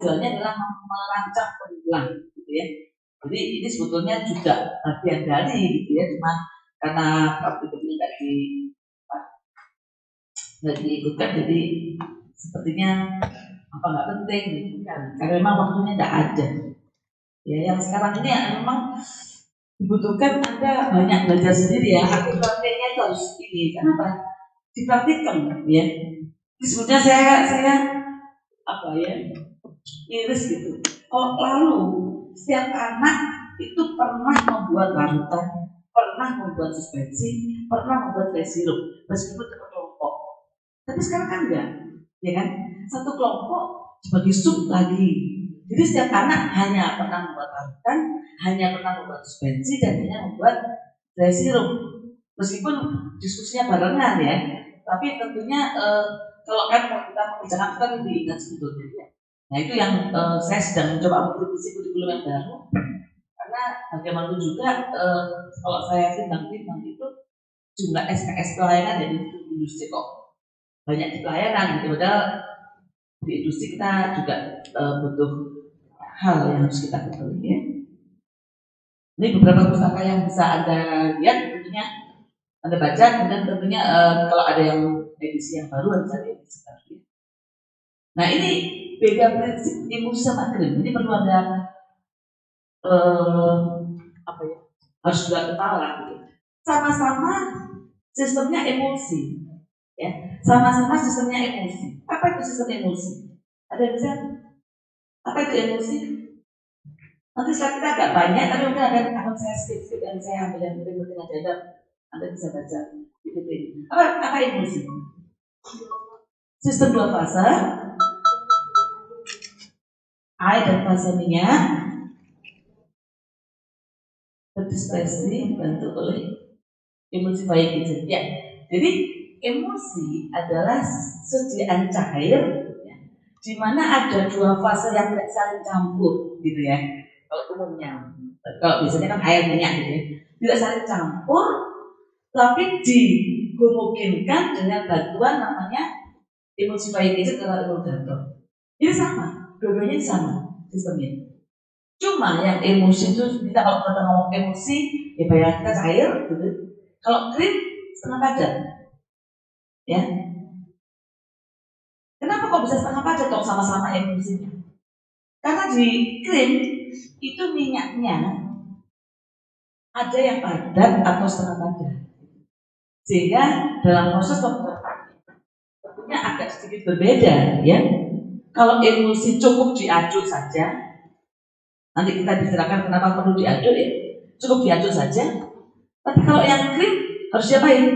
tujuannya adalah merancang pengulang, gitu ya. Jadi ini sebetulnya juga bagian dari, gitu ya, cuma karena waktu itu nggak diikutkan, jadi sepertinya nggak penting, gitu kan? Karena memang waktunya nggak ada. Ya, yang sekarang ini ya, memang dibutuhkan Anda banyak belajar sendiri ya. Tapi prakteknya itu harus ini. Kenapa? Dipraktikkan, ya. Ini sebetulnya saya iris gitu. Oh, lalu setiap anak itu pernah membuat larutan, pernah membuat suspensi, pernah membuat teh sirup, meskipun kelompok. Tapi sekarang kan enggak, ya kan? Satu kelompok dibagi sub lagi. Jadi setiap anak hanya pernah membuat larutan, hanya pernah membuat suspensi, dan hanya membuat teh sirup. Meskipun diskusinya barengan ya, tapi tentunya kalau kita mengerjakan kita lebih ingat sebetulnya ya. Nah itu yang saya sedang mencoba memproduksi kurikulum yang baru, karena bagaimanapun juga kalau saya timbang-timbang itu jumlah SKS pelayanan dari industri kok banyak di pelayanan gitu, padahal di industri kita juga butuh hal yang harus kita ketahui ya. Ini beberapa pustaka yang bisa Anda lihat, tentunya Anda baca, kemudian tentunya kalau ada yang edisi yang baru Anda cari edisi baru ya. Nah ini beda prinsip emosi sama krim. Ini perlu ada harus dua kepala gitu. Sama-sama sistemnya emosi, ya. Sama-sama sistemnya emosi. Apa itu sistem emosi? Ada yang bisa? Apa itu emosi? Nanti slide kita agak banyak, tapi mungkin akan saya skip dan saya ambil yang penting aja. Anda bisa baca di ini. Apa emosi? Sistem dua fase, air dan fase minyak, berdispersi dibantu oleh emulsifying agent. Ya, jadi emosi adalah sediaan cair ya, di mana ada dua fase yang tidak saling campur, gitu ya. Kalau umumnya, kalau biasanya kan air minyak gitu ya, tidak saling campur, tapi dimungkinkan dengan bantuan namanya emulsifying agent atau emulgator. Ini sama, dua-duanya sama sistemnya. Cuma yang emosi itu kita kalau kita ngomong emosi ya bayar kita cair gitu. Kalau krim setengah padat, ya. Kenapa kok bisa setengah padat dong sama-sama emosinya? Karena di krim itu minyaknya ada yang padat atau setengah padat, sehingga dalam proses pembuatan tentunya agak sedikit berbeda, ya. Kalau emosi cukup diaduk saja. Nanti kita bicarakan kenapa perlu diaduk ya. Cukup diaduk saja. Tapi kalau yang krim harus diapain?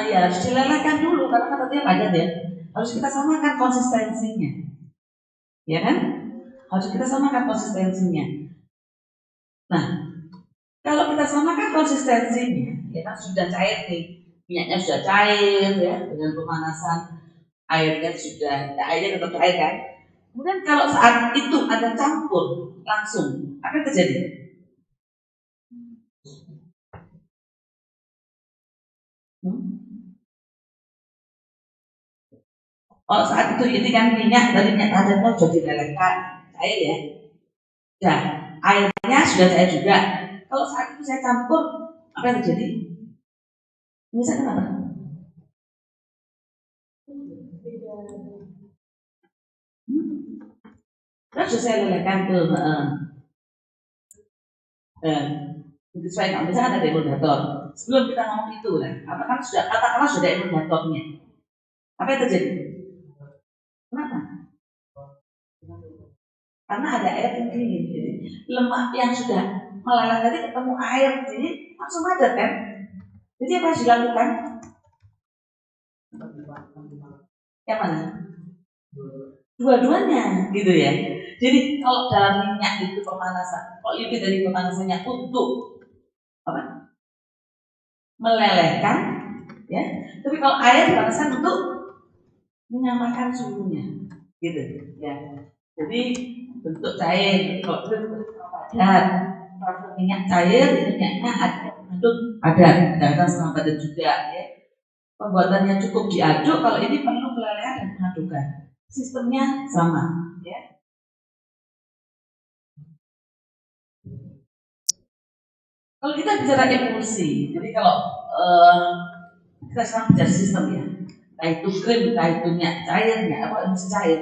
Ya harus dilelehkan dulu karena kan tadinya padat ya. Harus kita samakan konsistensinya, ya kan? Harus kita samakan konsistensinya. Nah, kalau kita samakan konsistensinya, ya kan sudah cair nih, minyaknya sudah cair ya dengan pemanasan airnya sudah, airnya tetap cair kan? Kemudian kalau saat itu ada campur langsung, apa yang terjadi? Oh saat itu ini kan minyak dari minyak padatnya sudah dilelehkan cair ya. Nah airnya sudah cair juga. Kalau saat itu saya campur apa yang terjadi? Misalkan apa? Kan sudah saya lelehkan tuh. Sesuai misalnya ada emulgator. Sebelum kita ngomong itu lah, katakanlah sudah emulgatornya. Apa yang terjadi? Kenapa? Karena ada air yang dingin. Jadi lemak yang sudah meleleh tadi ketemu air ini langsung padat kan? Jadi apa harus dilakukan? Yang mana? Dua-duanya gitu ya. Jadi kalau dalam minyak itu pemanasan, kalau lebih dari pemanasannya untuk apa? Melelehkan, ya. Tapi kalau air dipanaskan untuk menyamakan suhunya, gitu ya. Jadi bentuk cair, kalau itu padat, kalau minyak cair, minyaknya ada, itu padat, kadang setengah padat juga, ya. Pembuatannya cukup diaduk, kalau ini perlu kelalehan dan pengadukan. Sistemnya sama, ya. Kalau kita bicara emulsi, jadi kalau kita sekarang bicara sistem ya, entah itu krim, entah itu minyak cairnya, apa emulsi cair,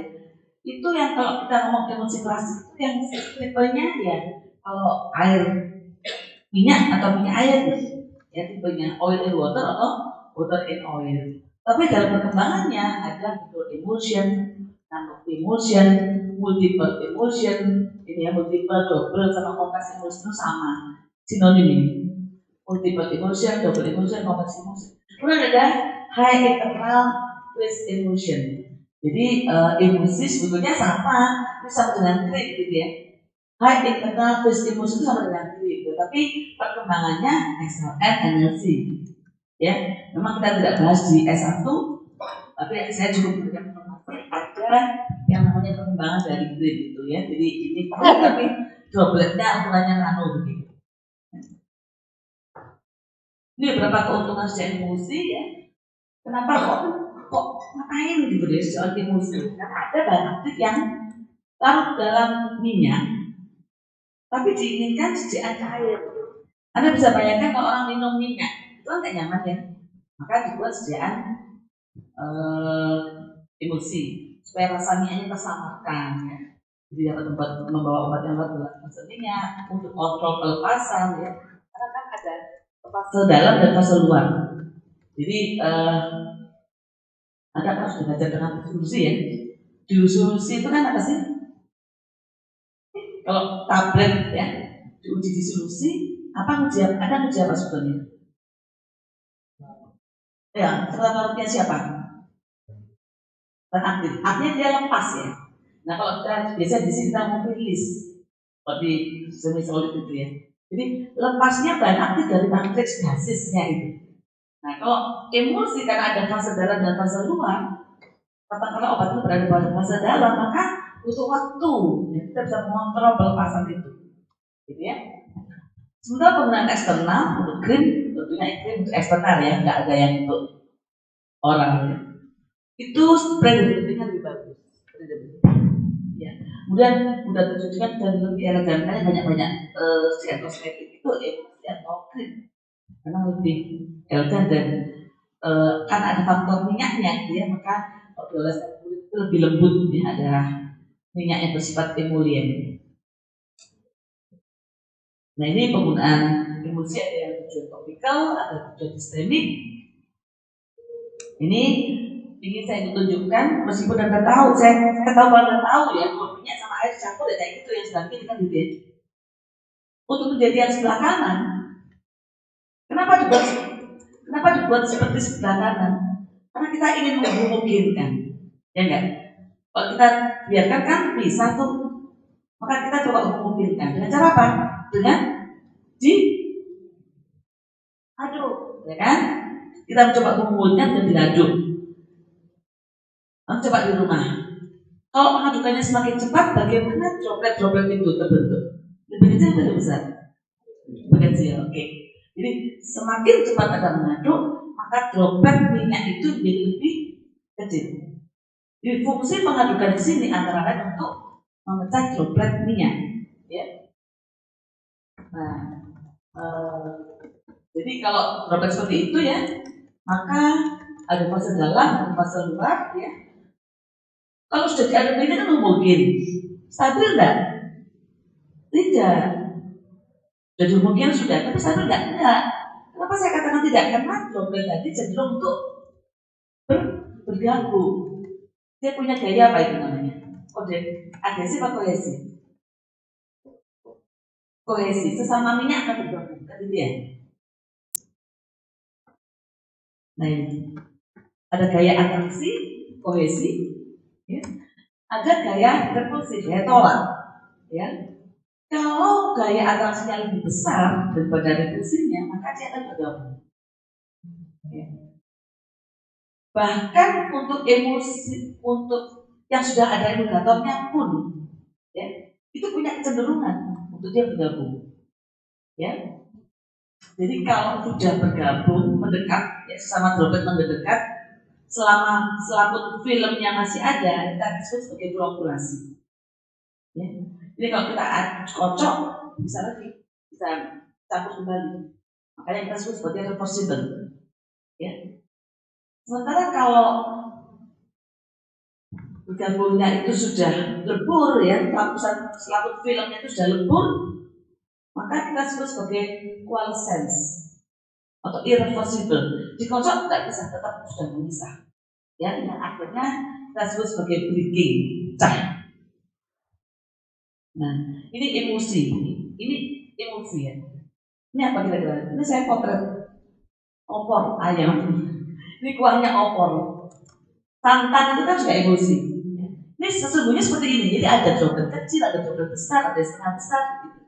itu yang kalau kita ngomong emulsi klasik itu yang tipenya ya, kalau air minyak atau minyak air, ya tipenya oil in water atau water in oil. Tapi dalam perkembangannya ada emulsion, nano emulsion, multiple emulsion, ini ya multiple, double sama kompleks emulsion itu sama, sinonim ini. Multiple emulsion, double emulsion, complex emulsion. Kemudian ada high internal phase emulsion. Jadi emulsi sebetulnya sama, itu sama dengan krim gitu ya. High internal phase emulsion itu sama dengan krim, tapi perkembangannya XLN energi. Ya, memang kita tidak bahas di S1, tapi saya cukup memberikan informasi ada yang namanya perkembangan dari krim itu ya. Jadi ini krim tapi dropletnya ukurannya nano begitu. Ini beberapa keuntungan sejak emulsi ya. Kenapa kok ngapain gitu deh soal emulsi? Karena ada bahan aktif yang larut dalam minyak, tapi diinginkan sediaan cair. Anda bisa bayangkan kalau orang minum minyak itu kan gak nyaman ya, maka dibuat sediaan emulsi supaya rasa minyaknya tersamarkan ya. Jadi dapat membawa obat yang larut dalam minyak untuk kontrol pelepasan ya. Karena kan ada fase dalam dan fase luar. Jadi Anda kan sudah belajar dengan disolusi ya. Disolusi itu kan apa sih? Kalau tablet ya diuji disolusi, apa uji? Ada uji apa sebetulnya? Ya, larutnya siapa? Dan aktif. Artinya dia lepas ya. Nah kalau kita biasa di sini kita mau rilis, kalau di semi solid itu ya. Jadi lepasnya bahan aktif dari matriks basisnya itu. Nah kalau emulsi karena ada fase dalam dan fase luar, katakanlah obat itu berada pada fase dalam, maka butuh waktu ya, kita bisa mengontrol pelepasan itu, gitu ya. Sementara penggunaan eksternal untuk krim, tentunya krim untuk eksternal ya, nggak ada yang untuk orang ya. Itu spreadability-nya lebih bagus. Ya. Kemudian mudah tercucikan dan lebih elegan, banyak-banyak sekian kosmetik itu emulsi atau krim karena lebih elegan dan karena ada faktor minyaknya, ya maka kalau dioleskan kulit itu lebih lembut ya, ada minyak yang bersifat emulien. Nah ini penggunaan emulsi ada yang tujuan topikal, ada tujuan sistemik. Ini ingin saya tunjukkan meskipun Anda tahu, saya tahu Anda tahu ya kalau minyak sama air campur ya kayak gitu yang sebelah kiri kan gitu ya. Untuk kejadian sebelah kanan, kenapa dibuat seperti sebelah kanan? Karena kita ingin memungkinkan, ya enggak? Kalau kita biarkan kan bisa tuh, maka kita coba memungkinkan dengan cara apa? Dengan diaduk, ya kan? Kita mencoba memungkinkan dan diaduk. Coba di rumah. Kalau mengadukannya semakin cepat, bagaimana droplet-droplet itu terbentuk? Lebih kecil atau lebih besar? Lebih kecil, oke. Jadi semakin cepat Anda mengaduk, maka droplet minyak itu menjadi lebih kecil. Jadi fungsi pengadukan di sini antara lain untuk memecah droplet minyak, ya. Nah, jadi kalau droplet seperti itu ya, maka ada fase dalam dan fase luar, ya. Kalau sudah diaduk ini kan homogen, stabil enggak? Tidak. Jadi homogen sudah, tapi stabil enggak? Kenapa saya katakan tidak? Karena droplet tadi cenderung untuk bergabung. Dia punya gaya apa itu namanya? Kode adhesif atau kohesi? Kohesi, sesama minyak akan bergabung, kan gitu ya? Nah ini ada gaya atraksi, kohesi, ya. Ada gaya repulsif, ya tolak, ya. Kalau gaya atraksinya lebih besar daripada repulsinya, maka dia akan bergabung. Ya. Bahkan untuk emulsi, untuk yang sudah ada emulgatornya pun, ya, itu punya kecenderungan untuk dia bergabung, ya. Jadi kalau sudah bergabung, mendekat, ya, sesama droplet mendekat, selama filmnya masih ada, kita disebut sebagai flokulasi. Ya. Jadi kalau kita kocok, bisa lagi, bisa campur kembali. Makanya kita sebut sebagai reversible. Ya. Sementara kalau bergabungnya itu sudah lebur, ya, selaput filmnya itu sudah lebur, maka kita sebut sebagai coalescence atau irreversible. Dikocok tidak bisa, tetap sudah memisah. Ya, yang akhirnya kita sebut sebagai breaking, pecah. Nah, ini emosi. Ini emosi, ya. Ini apa kira-kira? Ini saya potret opor ayam. Ini kuahnya opor. Tantan itu kan juga emosi. Ini sesungguhnya seperti ini. Jadi ada droplet kecil, ada droplet besar, ada setengah besar. Gitu.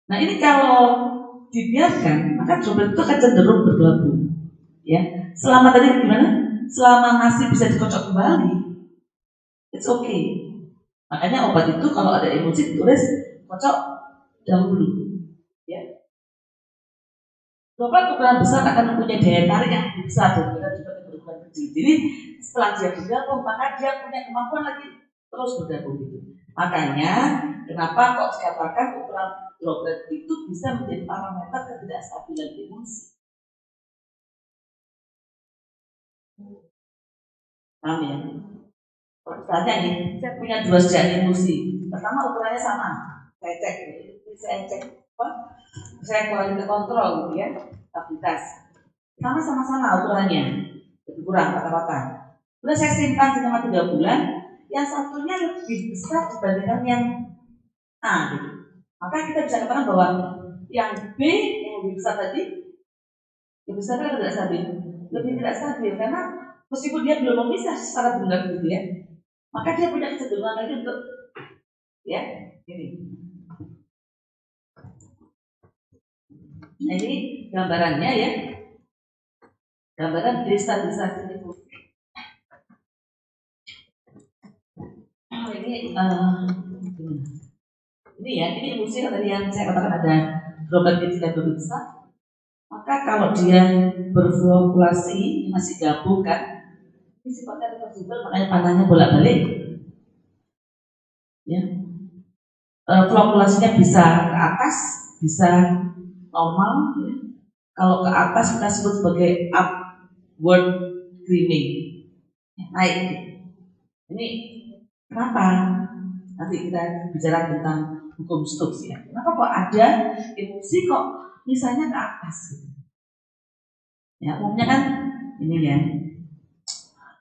Nah, ini kalau dibiarkan, maka droplet itu akan cenderung bergabung. Ya, selama tadi gimana? Selama masih bisa dikocok kembali, it's okay. Makanya obat itu kalau ada emosi tulis kocok dahulu. Ya. Droplet ukuran besar akan mempunyai daya tarik yang lebih besar daripada droplet yang berukuran kecil. Jadi setelah dia bergabung, maka dia punya kemampuan lagi terus bergabung gitu. Makanya kenapa kok dikatakan ukuran droplet itu bisa menjadi parameter ketidakstabilan emosi. Paham ya? Misalnya nih, saya punya dua sejak emosi. Pertama ukurannya sama, saya cek apa? Saya quality control gitu ya, stabilitas. Sama-sama ukurannya, lebih kurang rata-rata. Udah saya simpan selama 3 bulan, yang satunya lebih besar dibandingkan yang A gitu. Maka kita bisa katakan bahwa yang B yang lebih besar tadi, lebih besar kan tidak stabil, lebih tidak stabil karena meskipun dia belum memisah secara benar gitu ya, maka dia punya kecenderungan lagi untuk ya ini. Nah ini gambarannya ya, gambaran destabilisasi emosi. Ini ya, ini emosi tadi yang saya katakan ada droplet kecil dan droplet besar. Maka kalau dia berflokulasi masih gabung kan, ini sifatnya reversible, makanya panahnya bolak-balik. Ya, flokulasinya bisa ke atas, bisa normal. Ya. Kalau ke atas kita sebut sebagai upward creaming, naik. Ini kenapa? Nanti kita bicara tentang hukum Stokes ya. Kenapa kok ada emosi kok misalnya ke atas? Ya, umumnya kan ini ya.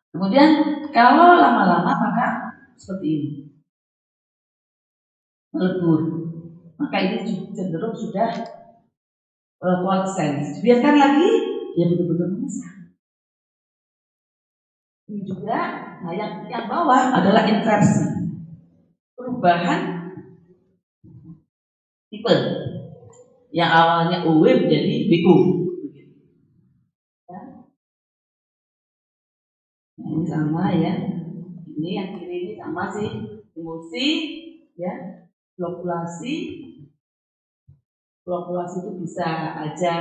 Kemudian kalau lama-lama maka seperti ini melebur, maka ini cenderung sudah coalescence. Biarkan lagi, ya betul-betul memisah. Ini juga, nah yang bawah adalah inversi, perubahan tipe yang awalnya OW menjadi BO. Ya. Nah, ini sama ya. Ini yang kiri ini sama sih, emosi, ya, flokulasi. Flokulasi itu bisa aja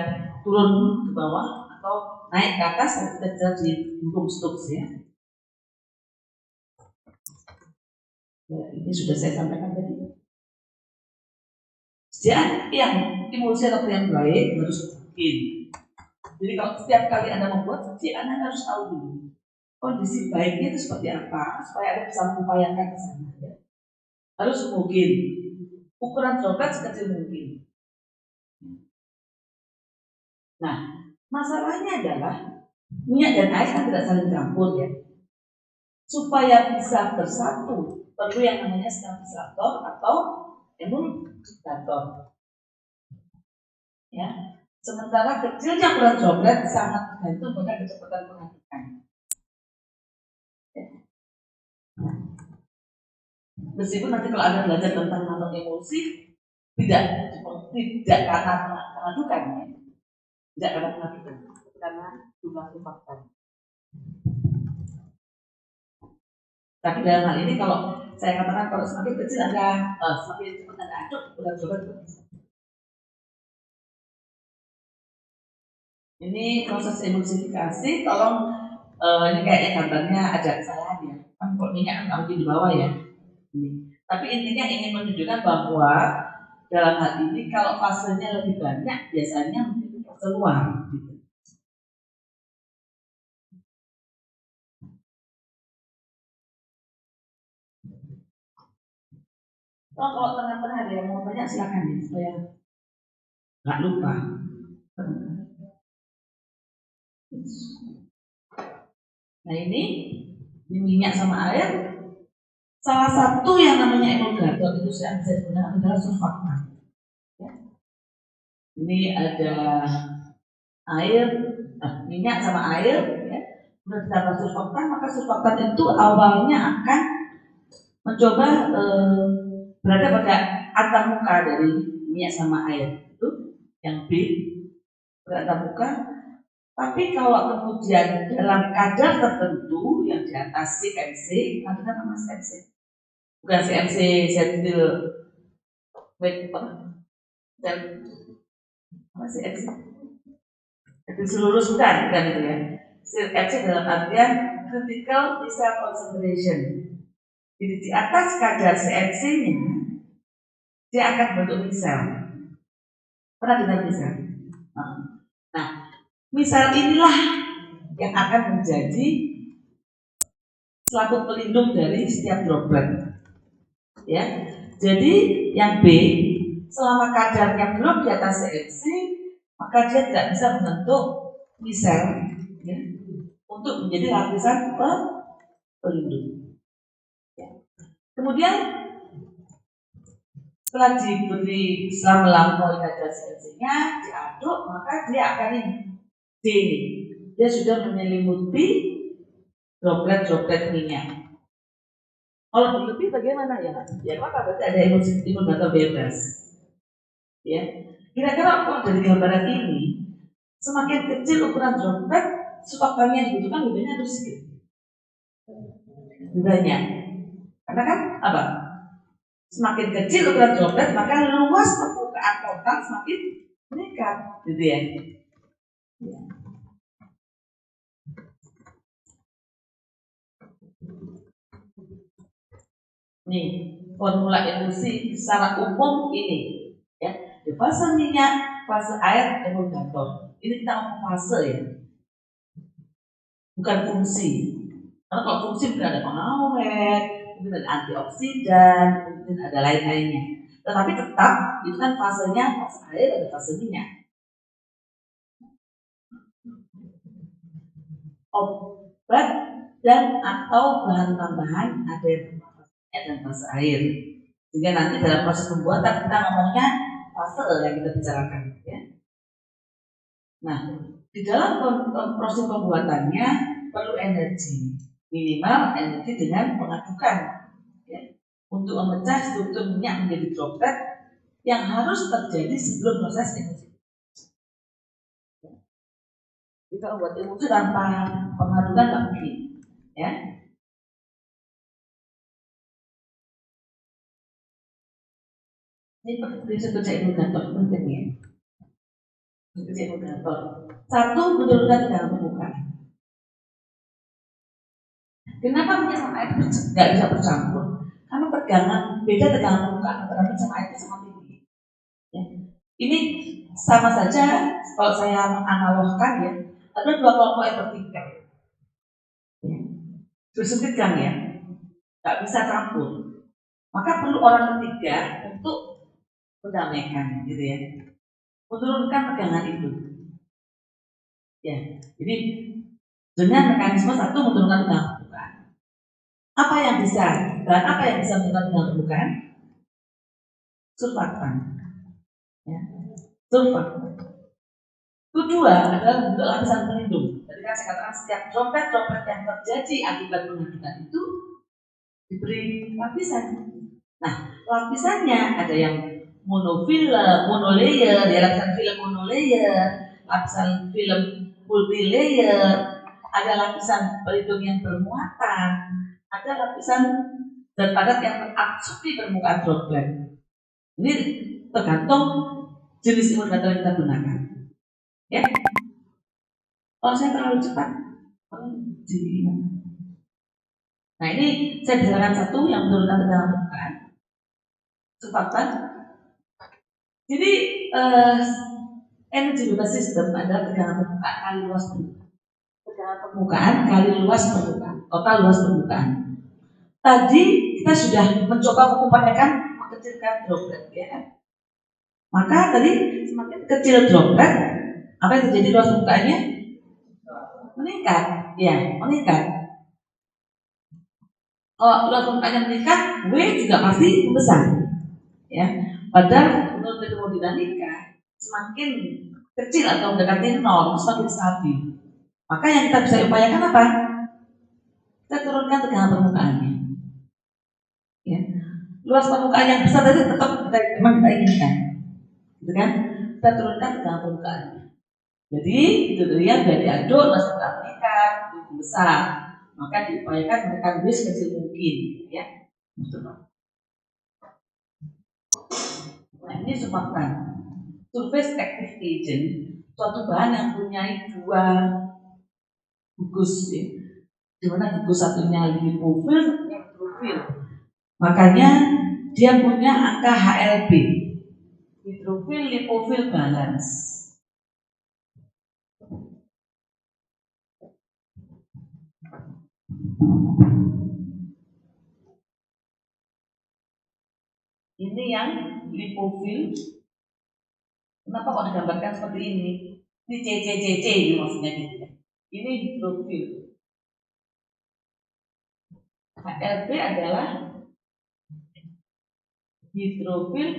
turun ke bawah atau naik ke atas dan kita di hukum Stokes ya. Ya, ini sudah saya sampaikan tadi. Sejak yang emosi atau yang baik harus mungkin. Jadi kalau setiap kali Anda membuat sejak Anda harus tahu dulu kondisi baiknya itu seperti apa supaya Anda bisa mengupayakan ke sana ya. Harus mungkin ukuran droplet sekecil mungkin. Nah, masalahnya adalah minyak dan air kan tidak saling campur ya. Supaya bisa bersatu perlu yang namanya stabilisator atau emulgator. Ya. Sementara kecilnya ukuran droplet sangat tergantung pada kecepatan pengadukan. Ya. Meskipun nanti kalau Anda belajar tentang nano emosi tidak karena pengadukan ya. Tidak karena pengadukan, karena jumlah faktor. Tapi dalam hal ini kalau saya katakan kalau semakin kecil Anda semakin cepat Anda aduk ukuran droplet Ini proses emulsifikasi, tolong ini kayaknya gambarnya ada kesalahan ya. Kan kok minyak kan nggak mungkin di bawah ya. Ini. Tapi intinya ingin menunjukkan bahwa dalam hal ini kalau fasenya lebih banyak biasanya mungkin fase luar. Gitu. Oh, kalau tengah-tengah ada yang mau tanya silakan ya supaya nggak lupa. Nah ini minyak sama air. Salah satu yang namanya emulgator itu saya bisa digunakan adalah surfaktan. Ya. Ini ada air, minyak sama air. Ya. Kemudian ditambah surfaktan, maka surfaktan itu awalnya akan mencoba berada pada antarmuka dari minyak sama air itu yang B berantarmuka. Tapi kalau kemudian dalam kadar tertentu yang di atas CMC, nanti kan nama CMC, bukan CMC sentil weight dan apa CMC? Itu seluruh bukan itu ya. CMC dalam artian critical missile concentration. Jadi di atas kadar CMC-nya dia akan bentuk misal. Pernah dengar misal? Nah, misal inilah yang akan menjadi selaput pelindung dari setiap droplet. Ya, jadi yang B, selama kadarnya belum di atas CFC, maka dia tidak bisa membentuk misel ya, untuk menjadi lapisan pelindung. Ya. Kemudian setelah melampaui kadar CFC-nya diaduk, maka dia akan ini D, dia sudah menyelimuti droplet-droplet minyak. Kalau berlebih bagaimana ya? Ya maka berarti ada emulgator bebas. Ya, kira-kira kalau dari gambaran ini, semakin kecil ukuran droplet, surfaktannya yang dibutuhkan lebih banyak atau sedikit? Lebih banyak. Karena kan apa? Semakin kecil ukuran droplet, maka luas permukaan total semakin meningkat, gitu ya. Ya. Nih, formula emulsi secara umum ini, ya. Di fase minyak, fase air, emulgator. Ini kita ngomong fase ya, bukan fungsi. Karena kalau fungsi mungkin ada pengawet, mungkin ada antioksidan, mungkin ada lain-lainnya. Tetapi tetap itu kan fasenya fase air ada fase minyak. Obat dan atau bahan tambahan ada yang dan fase air. Sehingga nanti dalam proses pembuatan kita ngomongnya fase yang kita bicarakan. Ya. Nah, di dalam proses pembuatannya perlu energi, minimal energi dengan mengadukan ya, untuk memecah struktur minyak menjadi droplet yang harus terjadi sebelum proses emulsi. Jika membuat emulsi tanpa pengadukan nggak mungkin, ya. Ini prinsip kerja emulgator penting ya. Kerja emulgator. Satu, menurunkan tegangan permukaan. Kenapa minyak sama air nggak bisa bercampur? Karena beda tegangan permukaan antara minyak sama air itu sangat tinggi. Ya. Ini sama saja kalau saya menganalogkan ya, ada dua kelompok yang bertikai. Ya. Bersempitkan ya, nggak bisa campur. Maka perlu orang ketiga untuk mendamaikan, gitu ya, menurunkan tegangan itu. Ya, jadi dengan mekanisme satu menurunkan tegangan permukaan. Apa yang bisa dan apa yang bisa menurunkan tegangan permukaan? Surfaktan. Ya. Surfaktan. Kedua adalah bentuk lapisan pelindung. Tadi kan saya katakan setiap droplet-droplet yang terjadi akibat pengadukan itu diberi lapisan. Nah, lapisannya ada yang monolayer, ya lapisan film monolayer, lapisan film multilayer, ada lapisan pelindung yang bermuatan, ada lapisan zat padat yang terabsorb di permukaan droplet. Ini tergantung jenis emulgator yang kita gunakan. Ya. Kalau saya terlalu cepat, nah ini saya bicarakan satu yang menurunkan tegangan permukaan, surfaktan. Jadi energi bebas sistem adalah tegangan permukaan kali luas permukaan. Tegangan permukaan kali luas permukaan, total luas permukaan. Tadi kita sudah mencoba mengupayakan mengecilkan droplet, ya kan? Maka tadi semakin kecil droplet, apa yang terjadi luas permukaannya? Meningkat, ya, meningkat. Kalau luas permukaannya meningkat, W juga pasti membesar, ya. Padahal menurut termodinamika, semakin kecil atau mendekati nol, semakin stabil. Maka yang kita bisa upayakan apa? Kita turunkan tegangan permukaannya. Ya. Luas permukaan yang besar tadi tetap memang kita inginkan, gitu kan? Kita turunkan tegangan permukaannya. Jadi itu dia biar diaduk luas permukaan meningkat, lebih besar. Maka diupayakan menekan W sekecil mungkin, ya. Nah ini surfaktan. Surface active agent, suatu bahan yang punya dua gugus, ya. Dimana gugus satunya lipofil, satunya hidrofil. Makanya dia punya angka HLB, hidrofil lipofil balance. Ini yang lipofil. Kenapa kok digambarkan seperti ini? Ini CCCC ini maksudnya gitu ya. Ini hidrofil. HLB adalah hidrofil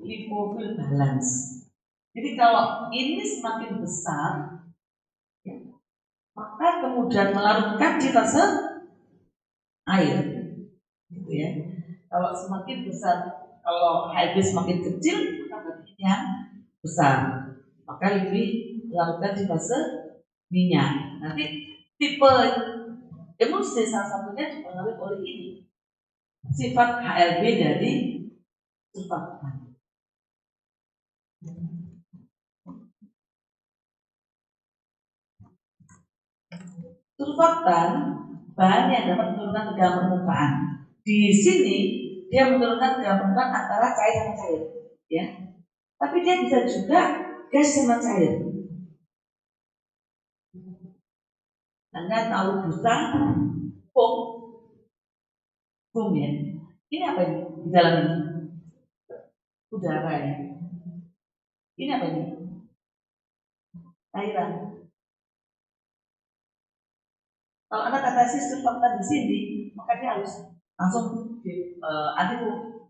lipofil balance. Jadi kalau ini semakin besar, ya, maka kemudian melarutkan di fase air, gitu ya. Kalau semakin besar, kalau HLB semakin kecil, maka berarti yang besar, maka lebih melarutkan di fase minyak. Nanti tipe emulsi salah satunya dipengaruhi oleh ini, sifat HLB dari surfaktan. Surfaktan bahan yang dapat menurunkan tegangan permukaan. Di sini dia menurunkan tegangan permukaan antara cair sama cair, ya. Tapi dia bisa juga gas sama cair. Anda tahu busa, foam, ya. Ini apa ini di dalam ini? Udara, ya. Ini apa ini? Cairan. Kalau Anda kata sistem surfaktan di sini, maka dia harus langsung anti foam.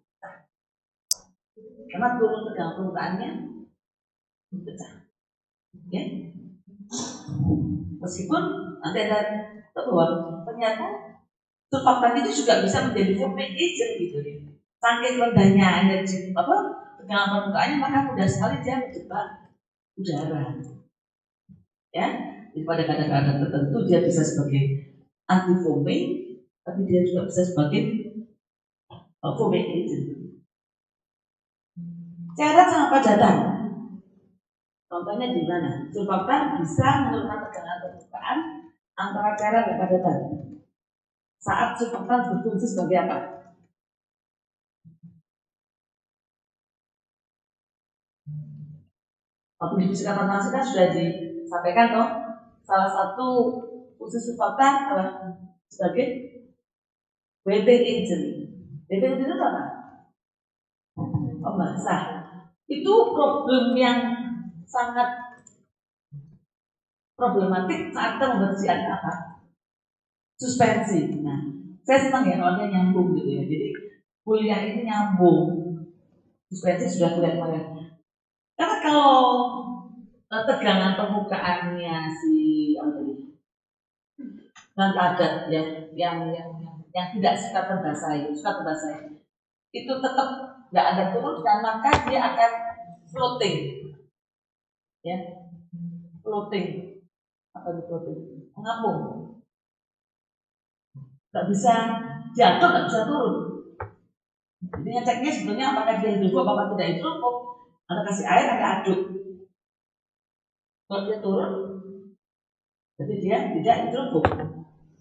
Karena turun tegangan permukaannya pecah, ya. Meskipun nanti ada bahwa ternyata surfaktan itu juga bisa menjadi foaming agent gitu ya. Saking rendahnya energi tegangan permukaannya, maka mudah sekali dia menjebak udara, ya. Jadi pada kadang-kadang tertentu dia bisa sebagai anti foaming, tapi dia juga bisa sebagai foaming agent. Cara sama padatan. Contohnya di mana? Surfaktan bisa menurunkan tegangan permukaan antara cairan dan padatan. Saat surfaktan berfungsi sebagai apa? Waktu di fisika farmasi kan sudah disampaikan toh, salah satu fungsi surfaktan adalah sebagai wetting agent. Wetting agent itu apa? Pembasah. Itu problem yang sangat problematik saat kita membersihkan apa? Suspensi. Nah, saya senang ya kalau dia nyambung gitu ya. Jadi kuliah ini nyambung. Suspensi sudah kuliah kemarin. Karena kalau tegangan permukaannya si dan padat ya, yang tidak suka terbasahi, itu tetap nggak ada turun, dan maka dia akan floating, ya, floating. Apa itu floating? Mengapung, nggak bisa jatuh, nggak bisa turun. Jadi ngeceknya sebetulnya apakah dia hidrofob apa tidak hidrofob. Anda kasih air, Anda aduk. Kalau dia turun, Jadi dia tidak hidrofób.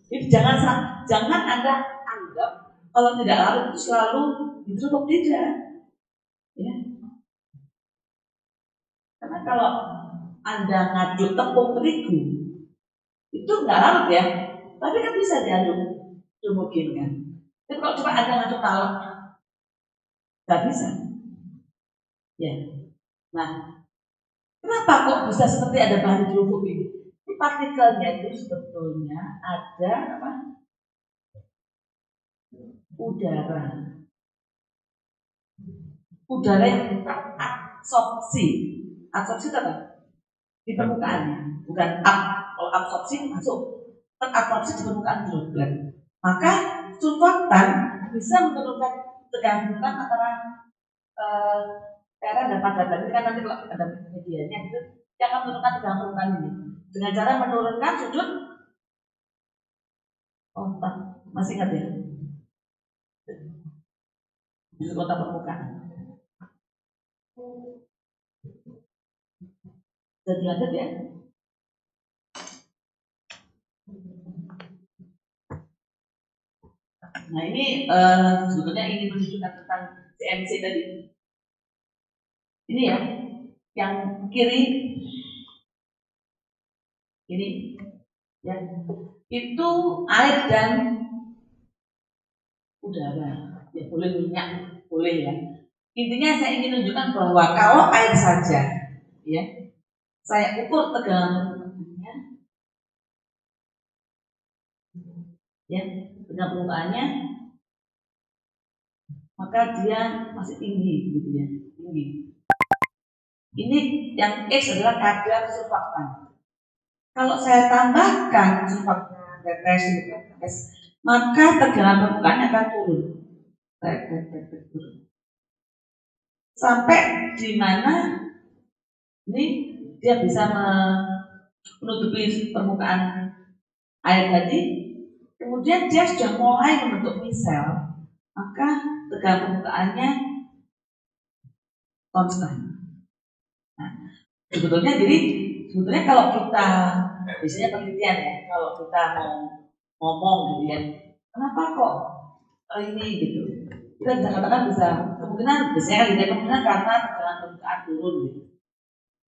Jadi jangan Anda anggap kalau tidak larut itu selalu hidrofób, tidak. Ya. Karena kalau Anda ngaduk tepung terigu itu nggak larut ya, tapi kan bisa diaduk homogen kan. Tapi kalau coba Anda ngaduk talak nggak bisa. Ya. Nah, kenapa kok bisa seperti ada bahan hidrofób ini? Ini partikelnya itu sebetulnya ada apa? Udara yang absorpsi. Absorpsi itu apa? Di permukaannya, bukan kalau absorpsi masuk, terabsorpsi di permukaan droplet. Maka surfaktan bisa menurunkan tegangan antara cairan dan padat. Ini kan nanti kalau ada medianya itu dia akan menurunkan tegangan permukaan ini dengan cara menurunkan sudut kontak. Masih ingat ya? Sudut kontak permukaan. Jadi lanjut ya. Nah ini sebetulnya ingin menunjukkan tentang CMC tadi. Ini ya, yang kiri ini ya, itu air dan udara. Ya boleh minyak, boleh ya. Intinya saya ingin menunjukkan bahwa kalau air saja, ya, saya ukur tegangan ya, dengan permukaannya, maka dia masih tinggi, gitu ya, tinggi. Ini yang X adalah kadar surfaktan. Kalau saya tambahkan surfaktan tetes, maka tegangan permukaannya akan turun. Sampai di mana ini dia bisa menutupi permukaan air tadi. Kemudian dia sudah mulai membentuk misel, maka tegangan permukaannya konstan. Nah, sebetulnya kalau kita biasanya penelitian ya, kalau kita mau ngomong gitu ya, kenapa kok ini gitu, kita bisa katakan kemungkinan karena tegangan permukaan turun gitu.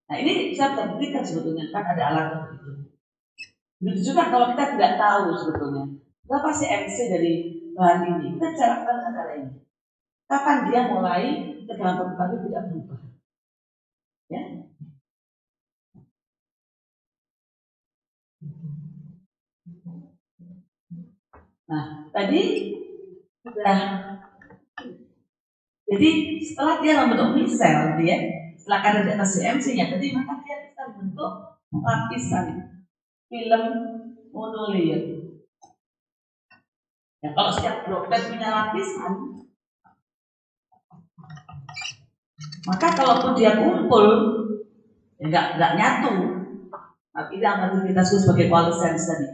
Nah ini bisa terbuktikan sebetulnya, kan ada alat untuk itu. Begitu juga kalau kita tidak tahu sebetulnya berapa sih MC dari bahan ini, kita bisa lakukan dengan cara ini. Kapan dia mulai tegangan permukaan itu tidak berubah? Ya. Nah tadi sudah. Jadi setelah dia membentuk misel, dia setelah ada di atas CMC-nya, jadi maka dia bisa membentuk lapisan film monolayer. Ya, kalau setiap droplet punya lapisan, maka kalaupun dia kumpul, ya nggak nyatu. Tapi itu akan kita sebut sebagai coalescence tadi.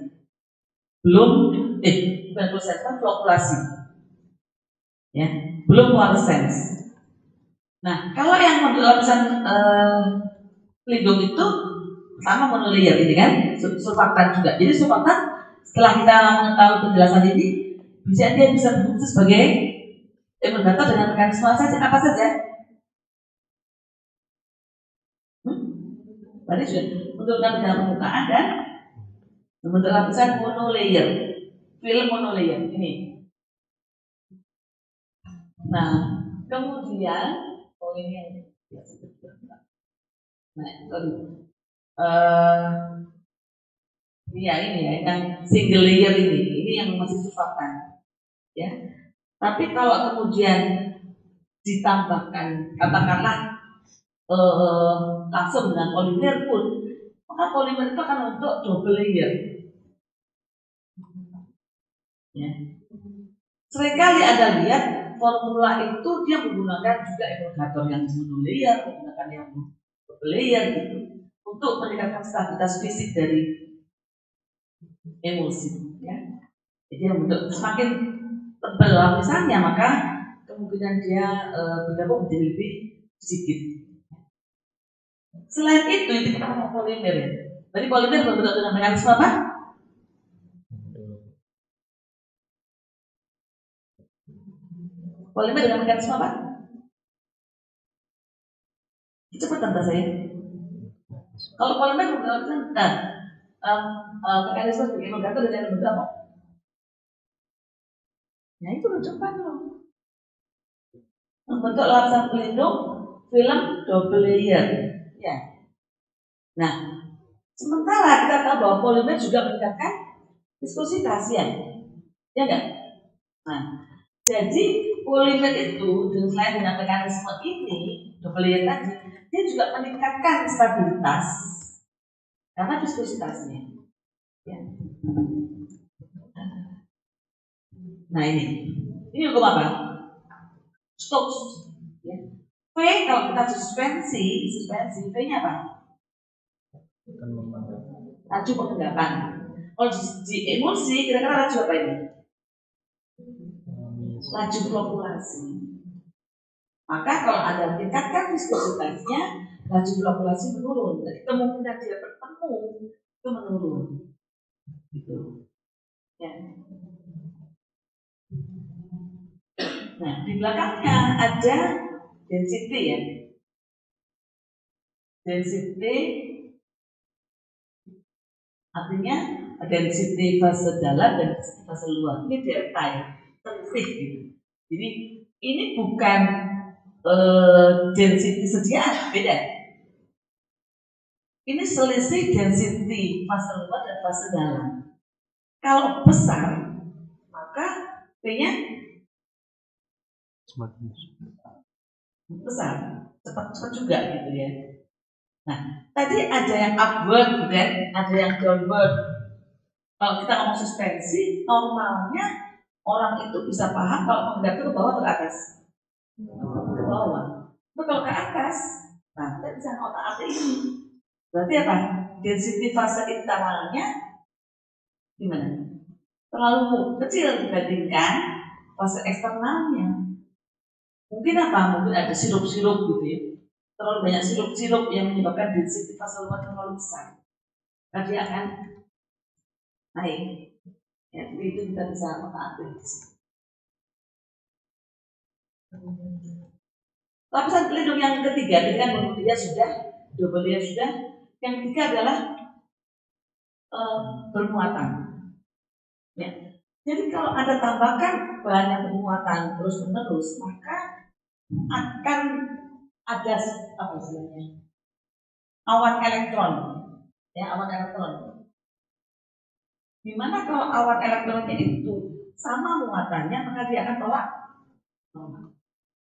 Bukan coalescence, kan flocculasi. Ya, belum coalescence. Nah, kalau yang membentuk lapisan pelindung itu sama monolayer ini kan, surfaktan juga. Jadi surfaktan setelah kita mengetahui penjelasan ini, dia bisa berfungsi sebagai emulgator dengan mekanisme apa saja. Berarti sudah menurunkan tegangan permukaan dan membentuk lapisan monolayer, film monolayer ini. Nah, kemudian ini yang ini ya yang single layer ini yang masih surfaktan, ya. Tapi kalau kemudian ditambahkan katakanlah langsung dengan polimer pun, maka polimer itu akan untuk double layer. Ya. Seringkali Anda lihat formula itu dia menggunakan juga emulgator yang monolayer, menggunakan yang double layer gitu untuk meningkatkan stabilitas fisik dari emulsi. Ya. Jadi untuk semakin tebal lapisannya maka kemungkinan dia bergabung menjadi lebih sedikit. Selain itu kita ngomong polimer ya. Berarti polimer berbentuk dengan mekanisme apa? Polimer dengan mekanisme apa? Cepat tante saya. Kalau polimer menggunakan mekanisme sebagai menggantung dengan bentuk apa? Nah itu depan loh. Membentuk lapisan pelindung film double layer. Ya. Nah, sementara kita tahu bahwa polimer juga meningkatkan viskositas ya, ya enggak? Nah, jadi polimer itu selain dengan mekanisme ini double layer tadi, dia juga meningkatkan stabilitas karena viskositasnya. Ya. Nah ini hukum apa? Stokes. Ya. P kalau kita suspensi P-nya apa? Laju pengendapan. Kalau di emulsi kira-kira laju apa ini? Laju flokkulasi. Maka kalau Anda meningkatkan viskositasnya, laju flokkulasi menurun. Jadi kemungkinan dia bertemu itu menurun. Gitu. Ya. Nah, di belakangnya ada density ya. Density artinya density fase dalam dan density fase luar. Ini delta ya, selisih gitu. Jadi ini bukan density sediaan, beda. Ini selisih density fase luar dan fase dalam. Kalau besar, maka P-nya semakin besar, cepat juga gitu ya. Nah, tadi ada yang upward dan ada yang downward. Kalau kita ngomong suspensi, normalnya orang itu bisa paham kalau menghadap ke bawah atau ke atas. Ke bawah. Tapi kalau ke atas, nah kita bisa ngotak atik ini. Berarti apa? Density fase internalnya gimana? Terlalu kecil dibandingkan fase eksternalnya. Mungkin apa? Mungkin ada sirup-sirup gitu ya. Terlalu banyak sirup-sirup yang menyebabkan density fase luar terlalu besar. Nah, dia akan naik. Ya, jadi itu kita bisa mengatur. Lapisan pelindung yang ketiga, ini kan dia sudah, double layer sudah. Yang ketiga adalah bermuatan. Ya. Jadi kalau Anda tambahkan banyak bermuatan terus menerus, maka akan ada apa istilahnya? Awan elektron. Ya, awan elektron. Dimana kalau awan elektronnya itu sama muatannya, maka dia akan tolak.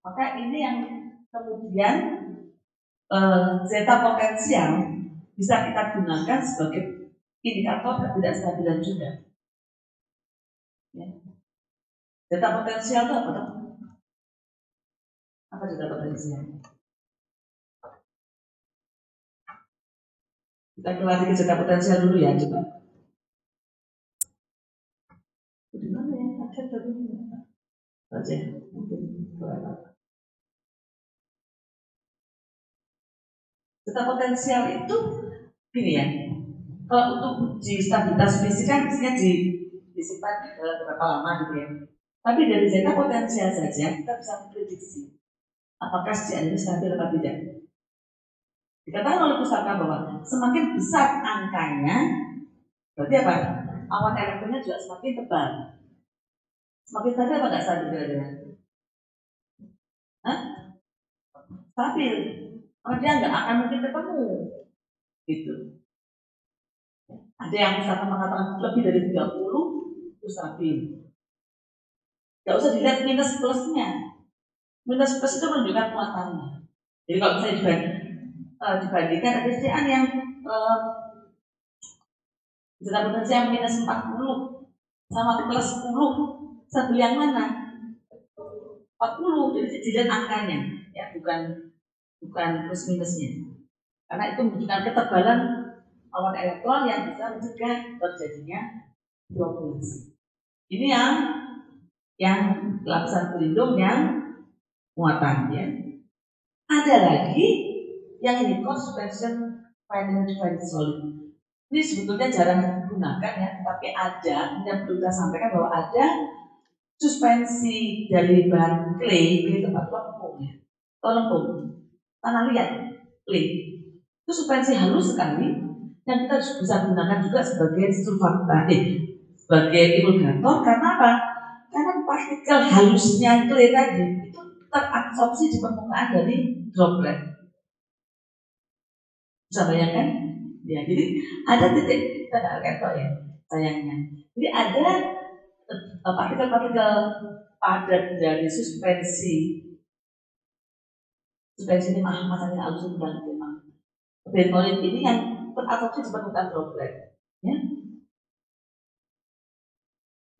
Maka ini yang kemudian zeta potensial bisa kita gunakan sebagai indikator ketidakstabilan juga. Ya. Zeta potensial itu apa? Apa zeta potensial? Kita kembali ke zeta potensial dulu ya, coba. Di mana ya? Ada tadi baca mungkin berapa? Zeta potensial itu gini ya. Kalau untuk uji stabilitas fisik kan biasanya disimpan berapa lama gitu ya. Tapi dari zeta potensial saja kita bisa memprediksi apakah sejak ini stabil atau tidak. Dikatakan oleh pusaka bahwa semakin besar angkanya, berarti apa? Awan elektronnya juga semakin tebal. Semakin stabil apa nggak stabil kira-kira? Stabil. Karena dia nggak akan mungkin ketemu. Gitu. Ada yang misalkan mengatakan lebih dari 30 itu stabil. Gak usah dilihat minus plusnya. Minus plus itu menunjukkan muatannya. Jadi kalau misalnya dibandingkan ada SDA yang zeta potensial yang minus 40 sama plus 10, stabil yang mana? 40, jadi dilihat angkanya, ya bukan plus minusnya. Karena itu menunjukkan ketebalan awan elektron yang bisa mencegah terjadinya flokkulasi. Ini yang lapisan pelindung yang muatan ya. Ada lagi yang ini convection finely solid. Ini sebetulnya jarang digunakan ya, tapi ada yang perlu kita sampaikan bahwa ada suspensi dari bahan clay itu tempat lempung ya, atau lempung tanah liat clay. Itu suspensi halus sekali yang kita bisa gunakan juga sebagai surfaktan, sebagai emulgator. Karena apa? Karena partikel halusnya clay tadi itu terabsorpsi di permukaan dari droplet. Bisa bayangkan? Ya, jadi ada titik kita nggak ketok ya, sayangnya. Jadi ada partikel-partikel padat dari suspensi ini masanya halus dan memang bentolit ini yang terabsorpsi di permukaan droplet. Ya.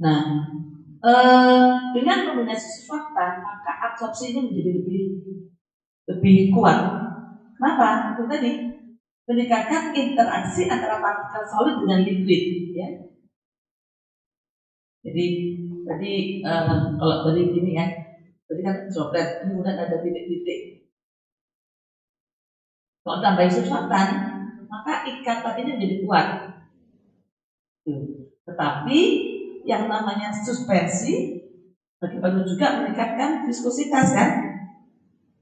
Nah, dengan kombinasi surfaktan maka absorpsi ini menjadi lebih kuat. Kenapa? Itu tadi meningkatkan interaksi antara partikel solid dengan liquid. Ya. Jadi tadi kalau tadi gini ya, tadi kan droplet, kemudian ada titik-titik. Kalau tambah surfaktan, maka ikatan ini menjadi kuat. Tetapi yang namanya suspensi bagaimana juga meningkatkan viskositas kan?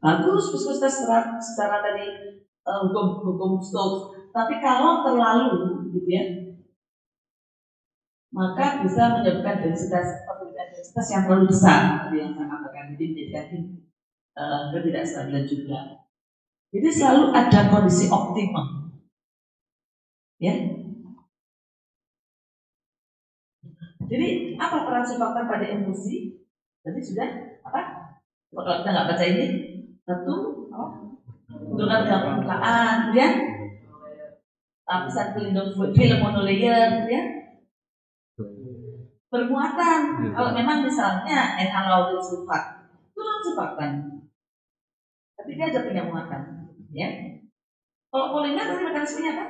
Bagus viskositas secara tadi hukum Stokes. Tapi kalau terlalu gitu ya, maka bisa menyebabkan densitas yang terlalu besar tadi yang saya katakan, jadi menjadikan ketidakstabilan juga. Jadi selalu ada kondisi optimum, ya. Jadi apa peran surfaktan pada emulsi? Tadi sudah apa? Kalau kita nggak baca ini, satu, menurunkan permukaan, kemudian lapisan pelindung film monolayer, kemudian bermuatan. Kalau memang misalnya N-alauryl sulfat, turun surfaktan, tapi dia ada punya muatan, ya. Kalau polimer tadi mekanismenya apa?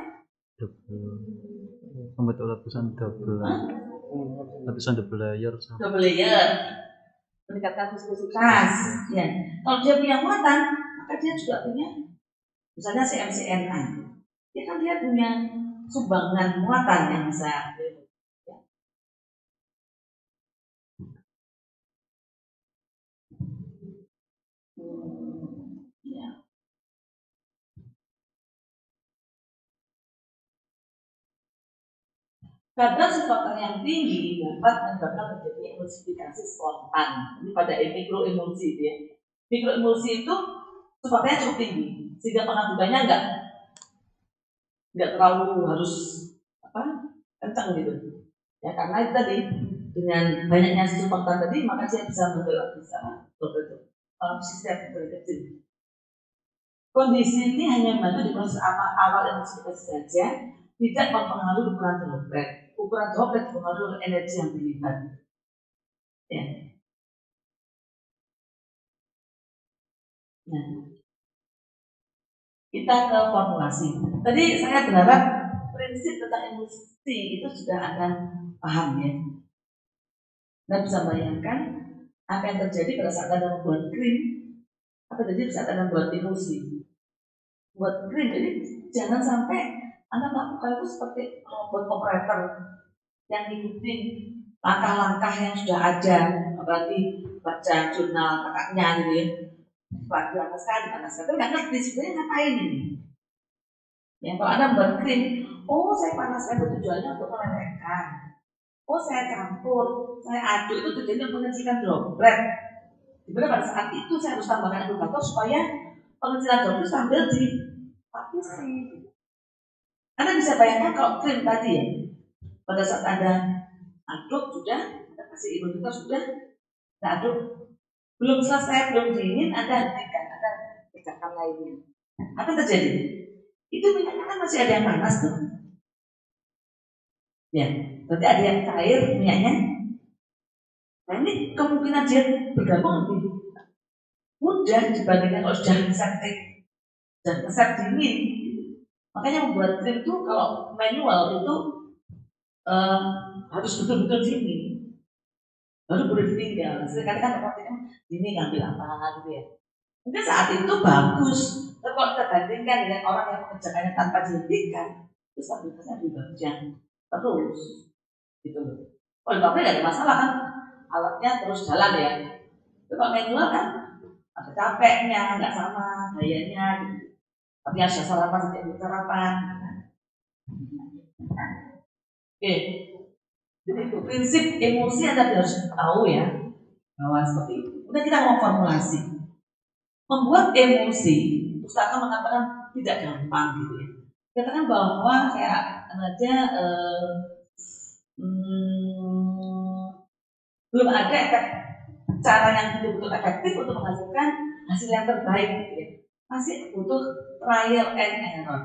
Membentuk lapisan double layer. Double layer, meningkatkan viskositas. Ya. Kalau dia punya muatan, maka dia juga punya, misalnya CMCNA. Ya kan dia punya sumbangan muatan yang bisa. Ya. Kadar surfaktan yang tinggi dapat menyebabkan terjadi emulsifikasi spontan. Ini pada mikroemulsi ya. Mikroemulsi itu surfaktannya cukup tinggi, sehingga pengadukannya nggak terlalu harus kencang gitu. Ya karena itu tadi dengan banyaknya surfaktan tadi maka dia bisa menggelar sistem kecil. Kondisi ini hanya membantu di proses awal emulsifikasi saja, tidak mempengaruhi ukuran droplet. Ukuran droplet mempengaruhi energi yang dilibat. Ya. Nah, kita ke formulasi. Tadi saya berharap prinsip tentang emulsi itu sudah Anda paham ya. Anda bisa bayangkan apa yang terjadi pada saat Anda membuat krim, apa yang terjadi saat Anda membuat emulsi. Buat krim, jadi jangan sampai Anda melakukan itu seperti robot operator yang ngikutin langkah-langkah yang sudah ada, apalagi baca jurnal kakaknya gitu ya. Panaskan, tapi nggak ngerti sebenarnya ngapain ini. Ya, kalau Anda membuat krim, oh saya panaskan itu tujuannya untuk melelehkan. Oh saya campur, saya aduk itu tujuannya mengecilkan droplet. Dimana pada saat itu saya harus tambahkan emulgator supaya pengecilan droplet sambil dilapisi. Anda bisa bayangkan kalau krim tadi ya, pada saat Anda aduk sudah, Anda kasih emulgator sudah, Anda aduk, belum selesai, belum dingin, Anda hentikan, Anda tegakkan lainnya. Apa yang terjadi? Itu minyaknya kan masih ada yang panas tuh. Ya, berarti ada yang cair minyaknya. Nah ini kemungkinan dia bergabung lebih mudah dibandingkan kalau sudah setting dan keset dingin. Makanya membuat krim itu kalau manual itu harus betul-betul dingin, baru boleh ditinggal. Sekarang kan praktiknya ini ngambil apa gitu ya. Mungkin saat itu bagus, tapi kalau kita bandingkan dengan orang yang mengerjakannya tanpa dihentikan, Terus stabilitasnya di bagian terus gitu loh. Kalau baterai nggak ada masalah kan, alatnya terus jalan ya. Kalau manual kan ada capeknya, nggak sama gayanya gitu. Tapi harus sarapan setiap sarapan. Oke, jadi itu prinsip emosi Anda harus tahu ya, bahwa seperti itu. Kemudian kita mau formulasi. Membuat emosi, Pustaka mengatakan tidak gampang gitu ya. Katakan bahwa kayak aja belum ada efek cara yang betul-betul efektif untuk menghasilkan hasil yang terbaik gitu ya. Masih butuh trial and error.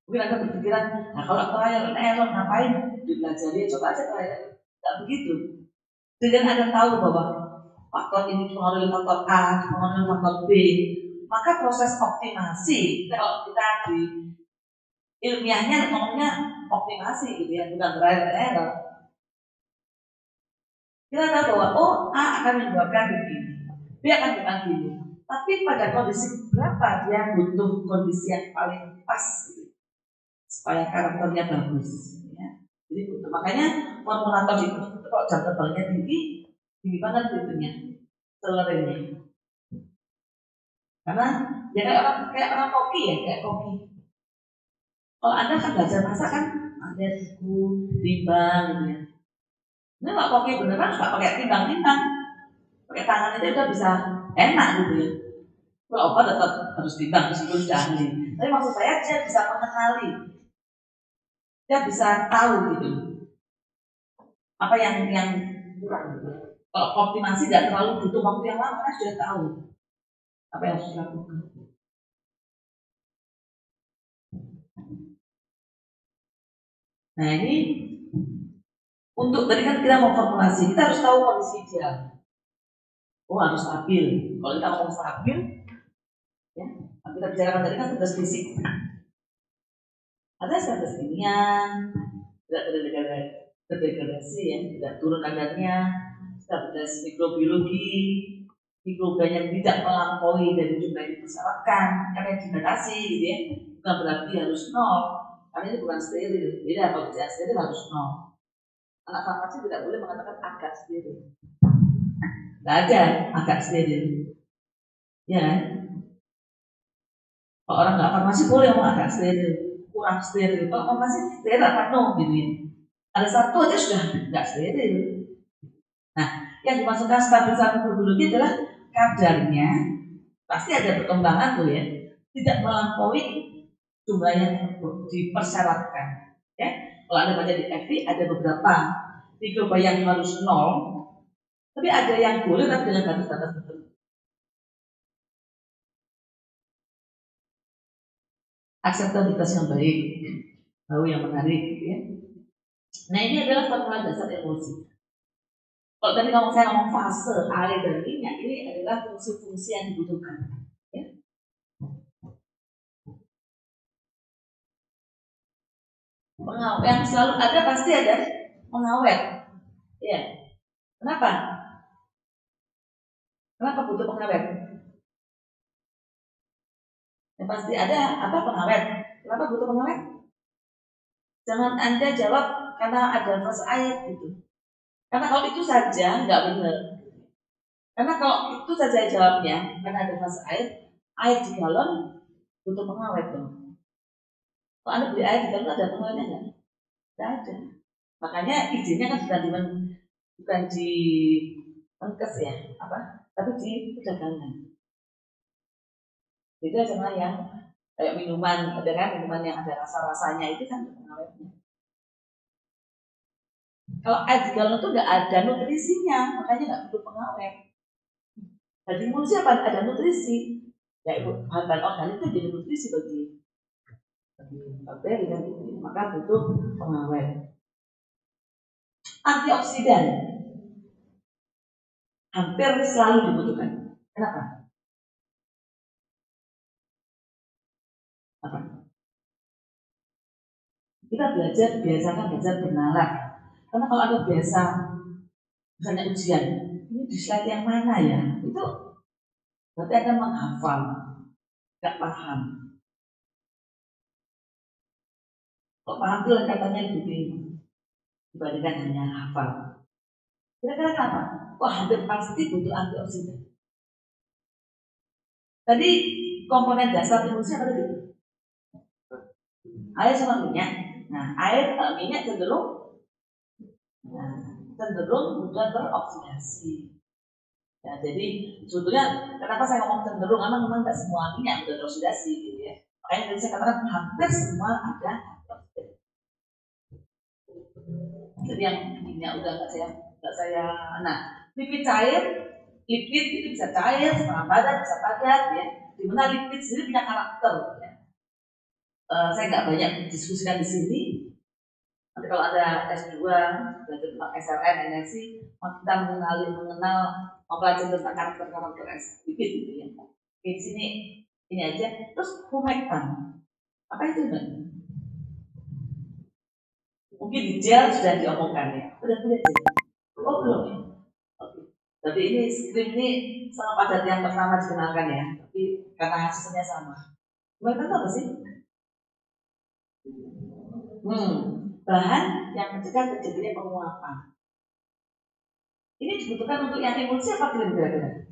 Mungkin Anda berpikiran, nah kalau trial and error ngapain? Dipelajari, coba aja trial. Tidak begitu. Dengan Anda tahu bahwa faktor ini mempengaruhi faktor A, mempengaruhi faktor B, maka proses optimasi, kalau kita di ilmiahnya ngomongnya optimasi gitu ya, bukan trial and error. Kita tahu bahwa oh A akan menyebabkan begini, B akan menyebabkan begini. Tapi pada kondisi berapa dia butuh kondisi yang paling pas gitu, supaya karakternya bagus. Ya. Jadi butuh. Makanya formulator itu kalau jam terbangnya tinggi, tinggi banget itunya, telurnya. Karena ya kayak orang koki ya, kayak koki. Kalau Anda kan belajar masak kan, ada buku, timbang gitu ya. Ini kalau koki beneran nggak pakai timbang-timbang, pakai tangan aja udah bisa enak gitu ya. Kalau obat tetap harus timbang meskipun sudah ahli. Tapi maksud saya dia bisa mengenali, dia bisa tahu gitu apa yang kurang gitu. Kalau optimasi nggak terlalu butuh waktu yang lama, karena sudah tahu apa yang harus dilakukan. Nah ini untuk tadi kan kita mau formulasi, kita harus tahu kondisi ideal. Oh harus stabil. Kalau kita ngomong stabil, ya kita bicarakan tadi kan status fisik. Ada status kimia, tidak terdegradasi ya, tidak turun kadarnya, status mikrobiologi, mikroba yang tidak melampaui dari jumlah yang dipersyaratkan, karena dibatasi gitu ya, bukan berarti harus nol, karena ini bukan steril. Beda, kalau tidak steril harus nol. Anak farmasi tidak boleh mengatakan agak steril. Tidak ada agak steril, ya kan? Kalau orang nggak farmasi boleh ngomong agak steril, kurang steril. Kalau farmasi steril apa no gitu ya. Ada satu aja sudah nggak steril. Nah, yang dimaksudkan stabilitas mikrobiologi adalah kadarnya pasti ada perkembangan tuh ya, tidak melampaui jumlah yang dipersyaratkan. Ya, kalau Anda baca di FI ada beberapa mikroba yang harus nol, tapi ada yang boleh tapi dengan batas-batas tertentu. Akseptabilitas yang baik, bau yang menarik, gitu ya. Nah ini adalah formula dasar emosi. Kalau tadi saya ngomong fase, air dan minyak, ini adalah fungsi-fungsi yang dibutuhkan. Ya. Pengawet yang selalu ada pasti ada pengawet. Ya. Kenapa? Kenapa butuh pengawet? Ya, pasti ada apa pengawet? Kenapa butuh pengawet? Jangan Anda jawab karena ada fase air gitu. Karena kalau itu saja nggak benar. Karena kalau itu saja jawabnya, karena ada fase air di galon butuh pengawet dong. Kalau Anda beli air di galon ada pengawetnya nggak? Nggak ada. Makanya izinnya kan bukan di Menkes ya, apa? Tapi di perdagangan. Beda sama yang kayak minuman, ada kan minuman yang ada rasa-rasanya itu kan pengawetnya. Kalau air di galon itu nggak ada nutrisinya, makanya nggak butuh pengawet. Jadi emulsi apa? Ada nutrisi. Ya itu bahan organik itu jadi nutrisi bagi bakteri kan, maka butuh pengawet. Antioksidan hampir selalu dibutuhkan. Kenapa? Apa? Kita biasakan belajar bernalar. Karena kalau ada biasa, misalnya ujian, ini di slide yang mana ya? Itu berarti akan menghafal, nggak paham. Kok pengambilan katanya lebih tinggi dibandingkan hanya hafal. Kira-kira kenapa? Kok hampir pasti butuh antioksidan. Tadi komponen dasar emulsi apa tadi? Air sama minyak. Nah, minyak cenderung mudah teroksidasi. Ya, jadi sebetulnya kenapa saya ngomong cenderung? Karena memang nggak semua minyak mudah teroksidasi, gitu ya. Makanya tadi saya katakan hampir semua ada antioksidan. Jadi yang minyak udah nggak saya. Nah, lipid cair, lipid itu bisa cair, setengah padat, bisa padat, ya. Dimana lipid sendiri punya karakter, ya. Saya nggak banyak diskusikan di sini. Nanti kalau ada S2 belajar tentang SLN, energi, kita mengenal mempelajari tentang karakter lipid, gitu ya. Di sini ini aja. Terus humektan, apa itu Mbak? Mungkin di gel sudah diomongkan ya. Udah sih? Oh belum ya? Oke. Jadi ini skrip ini sama padat yang pertama dikenalkan ya. Tapi karena hasilnya sama. Humektan itu apa sih? Bahan yang mencegah terjadinya penguapan. Ini dibutuhkan untuk yang emulsi apa kira-kira?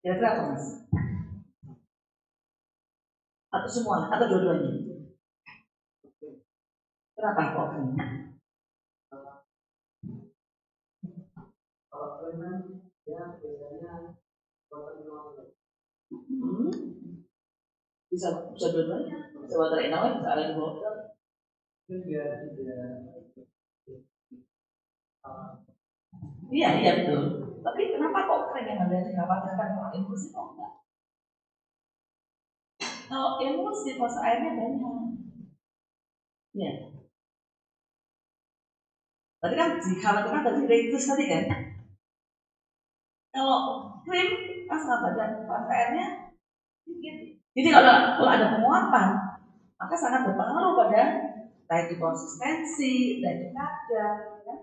Kira-kira apa Mas? Atau semua? Atau dua-duanya? Kenapa kok? Ya biasanya bisa dua-duanya. Bisa water inaway, bisa air water. Iya betul. Tapi kenapa kok keren yang ada dikhawatirkan kalau emulsi kok enggak? Kalau emulsi fase airnya banyak. Ya. Tadi kan dikhawatirkan tadi reduce tadi kan. Kalau krim pas badan fase airnya sedikit. Jadi kalau ada penguapan, maka sangat berpengaruh pada baik konsistensi, baik kadar, ya.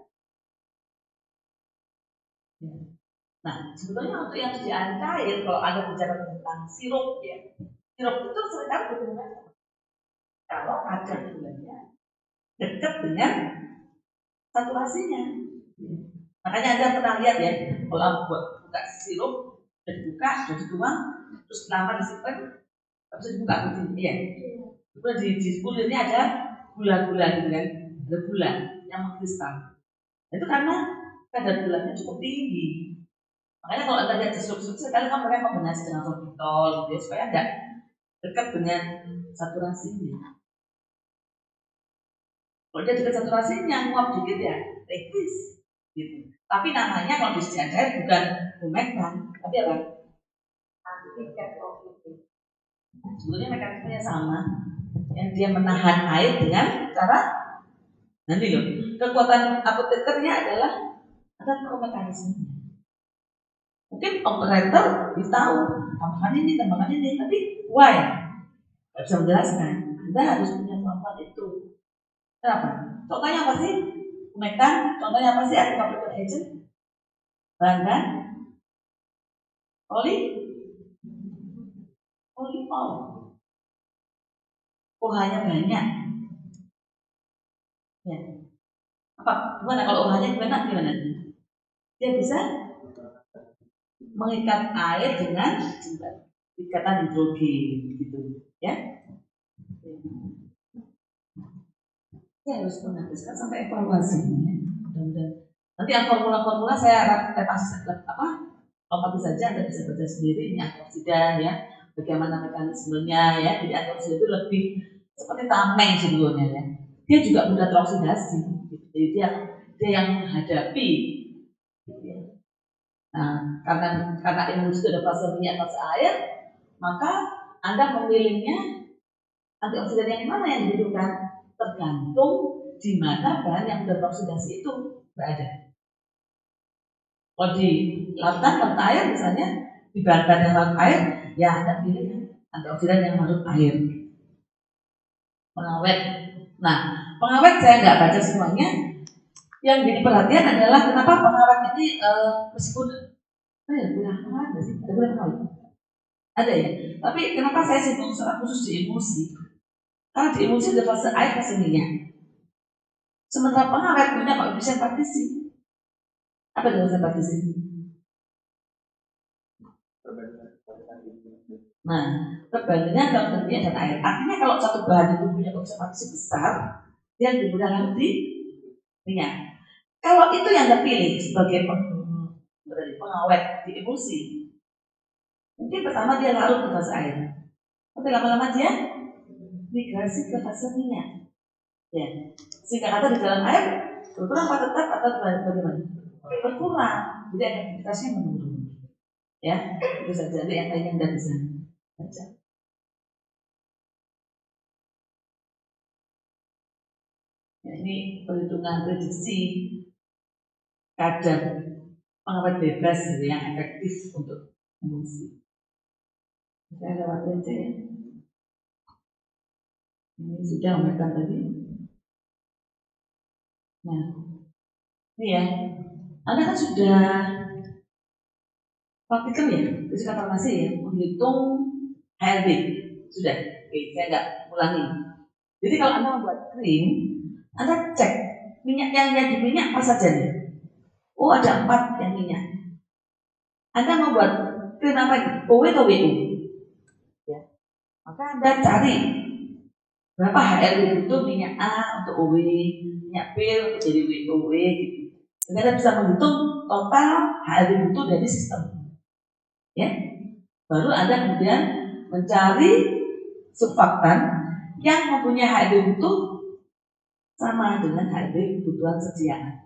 Nah, sebetulnya untuk yang sediaan cair, kalau ada bicara tentang sirup, ya, sirup itu seringkali berhubungan kalau kadar gulanya dekat dengan saturasinya. Makanya Anda pernah lihat ya, kalau buka sirup, dibuka, sudah dituang, terus lama disimpan, habis itu dibuka begini, ya. Kemudian di kulitnya ada gula-gula gitu kan, ada gula yang mengkristal. Itu karena kadar gulanya cukup tinggi. Makanya kalau Anda lihat sirup-sirup sekali kan mereka kombinasi dengan sorbitol gitu ya, supaya enggak dekat dengan saturasinya. Kalau dia dekat saturasinya, nguap dikit ya, teknis gitu. Tapi namanya kalau di cair bukan humektan, tapi apa? Sebetulnya mekanismenya sama. Yang dia menahan air dengan cara nanti loh. Kekuatan apotekernya adalah ada mekanisme. Mungkin operator tahu tambahkan ini, tapi why? Tidak bisa menjelaskan. Anda harus punya kemampuan itu. Kenapa? Contohnya apa sih? Humektan. Contohnya apa sih? Anti-competitive agent. Bahan polymol. OH-nya banyak. Ya. Apa? Gimana kalau OH-nya gimana? Dia bisa mengikat air dengan ikatan hidrogen gitu, ya. Ya harus menghabiskan sampai evaluasi. Nanti yang formula-formula saya repasi lompati saja, Anda bisa baca sendiri ini antioksidan ya, bagaimana mekanismenya ya. Jadi antioksidan itu lebih seperti tameng sebelumnya ya. Dia juga mudah teroksidasi. Jadi dia yang menghadapi. Ya. Nah, karena emulsi itu ada fase minyak, fase air, maka Anda memilihnya antioksidan yang mana yang dibutuhkan tergantung di mana bahan yang mudah teroksidasi itu berada. Kalau di lautan air misalnya, di bahan-bahan yang larut air, ya Anda pilih antioksidan yang larut air. Pengawet. Nah, pengawet saya nggak baca semuanya. Yang jadi perhatian adalah kenapa pengawet ini meskipun pengawet nggak sih? Ada pengawet. Ada ya. Tapi kenapa saya singgung secara khusus di emulsi? Karena di emulsi ada fase air, fase minyak. Sementara pengawet punya koefisien partisi. Apa itu koefisien partisi? Nah, perbandingan dalam minyak dan air. Artinya kalau satu bahan itu punya koefisien partisi besar, dia lebih mudah larut di minyak. Kalau itu yang Anda pilih sebagai pengawet di emulsi, mungkin pertama dia larut di fase air, tapi lama-lama dia migrasi ke fase minyak. Ya, sehingga kata di dalam air berkurang apa tetap atau bagaimana? Berkurang, jadi efektivitasnya menurun. Ya, itu saja yang lainnya Anda bisa baca. Ya, ini perhitungan prediksi kadar pengawet bebas gitu, yang efektif untuk emulsi. Saya lewat aja ya. Ini sudah memegang tadi. Nah, ini ya. Anda kan sudah praktikum ya, fisika farmasi ya, menghitung HRD. Sudah, oke, saya nggak ulangi. Jadi kalau Anda membuat krim, Anda cek minyak yang di minyak apa saja nih. Oh, ada 4 yang minyak. Anda membuat krim apa ini? OW atau WU? Ya. Maka Anda cari berapa HRD itu minyak A untuk OW, minyak B untuk jadi WOW gitu. Jadi Anda bisa menghitung total HRD itu dari sistem. Ya. Baru Anda kemudian mencari surfaktan yang mempunyai HRD butuh sama dengan HRD kebutuhan sediaan.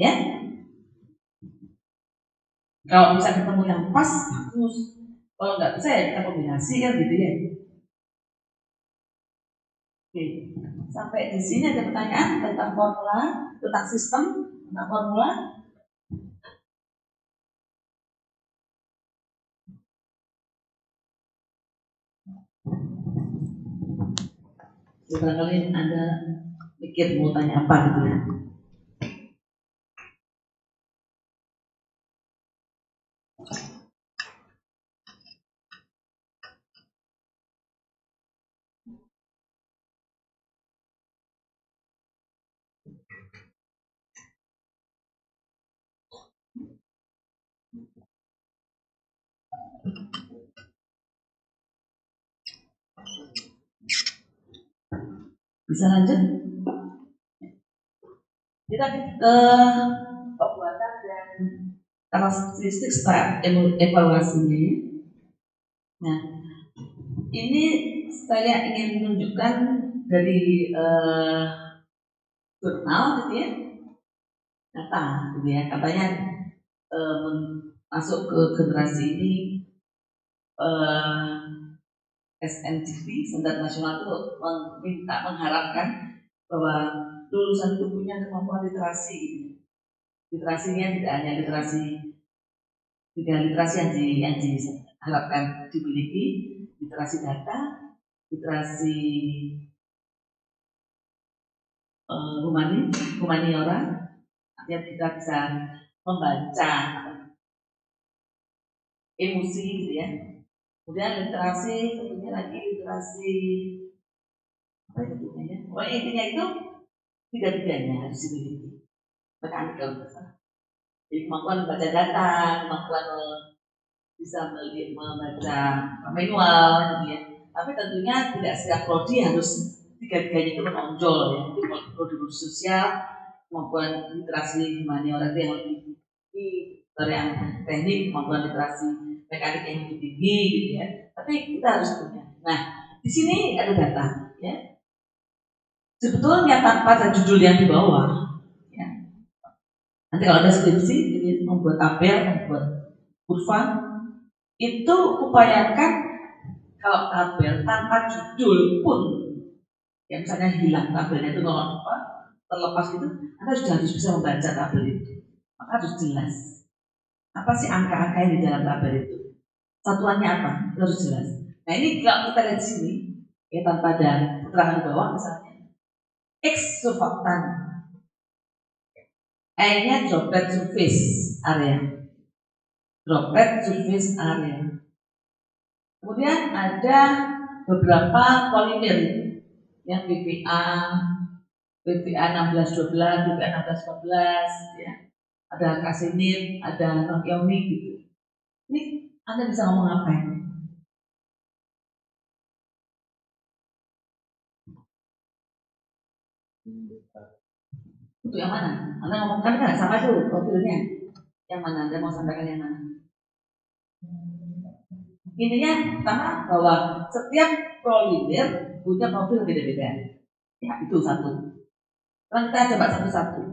Ya, kalau bisa ketemu yang pas, bagus. Kalau nggak bisa ya kita kombinasi kan gitu ya. Oke, sampai di sini ada pertanyaan tentang formula, tentang sistem, tentang formula. Barangkali Anda pikir mau tanya apa gitu ya. Bisa lanjut? Kita ke pembuatan dan karakteristik setelah evaluasinya. Nah, ini saya ingin menunjukkan dari jurnal gitu ya, data gitu ya, katanya masuk ke generasi ini SNCV, Standar Nasional itu mengharapkan bahwa lulusan itu punya kemampuan literasi gitu. Literasinya tidak hanya literasi yang diharapkan dimiliki, literasi data, literasi humaniora, artinya kita bisa membaca emosi gitu ya. Kemudian literasi, tentunya lagi literasi apa itu ya? Pokoknya intinya itu tiga-tiganya harus dimiliki. Mekanik kalau nggak salah. Jadi kemampuan membaca data, kemampuan bisa membaca manual gitu ya. Tapi tentunya tidak setiap prodi harus tiga-tiganya itu menonjol ya. Mungkin kalau prodi sosial kemampuan literasi humaniora yang lebih tinggi, dari yang teknik kemampuan literasi mekanik yang lebih tinggi gitu ya. Tapi kita harus punya. Nah, di sini ada data ya. Sebetulnya tanpa ada judul yang di bawah ya. Nanti kalau ada skripsi jadi membuat tabel, membuat kurva, itu upayakan kalau tabel tanpa judul pun, ya misalnya hilang tabelnya itu kalau apa terlepas itu, Anda sudah harus bisa membaca tabel itu. Maka harus jelas apa sih angka-angka yang di dalam tabel itu, satuannya apa, itu harus jelas. Nah ini kalau kita lihat di sini ya, tanpa ada keterangan di bawah, misalnya X surfaktan, E-nya droplet surface area, droplet surface area. Kemudian ada beberapa polimer yang PPA 1612, PPA 1614, ya. Ada kasinit, ada non-ionik gitu. Ini Anda bisa ngomong apa ini? Untuk yang mana? Anda ngomongkan kan sama itu profilnya. Yang mana Anda mau sampaikan yang mana? Intinya pertama bahwa setiap polimer punya profil beda-beda. Ya, itu satu. Sekarang kita coba satu-satu.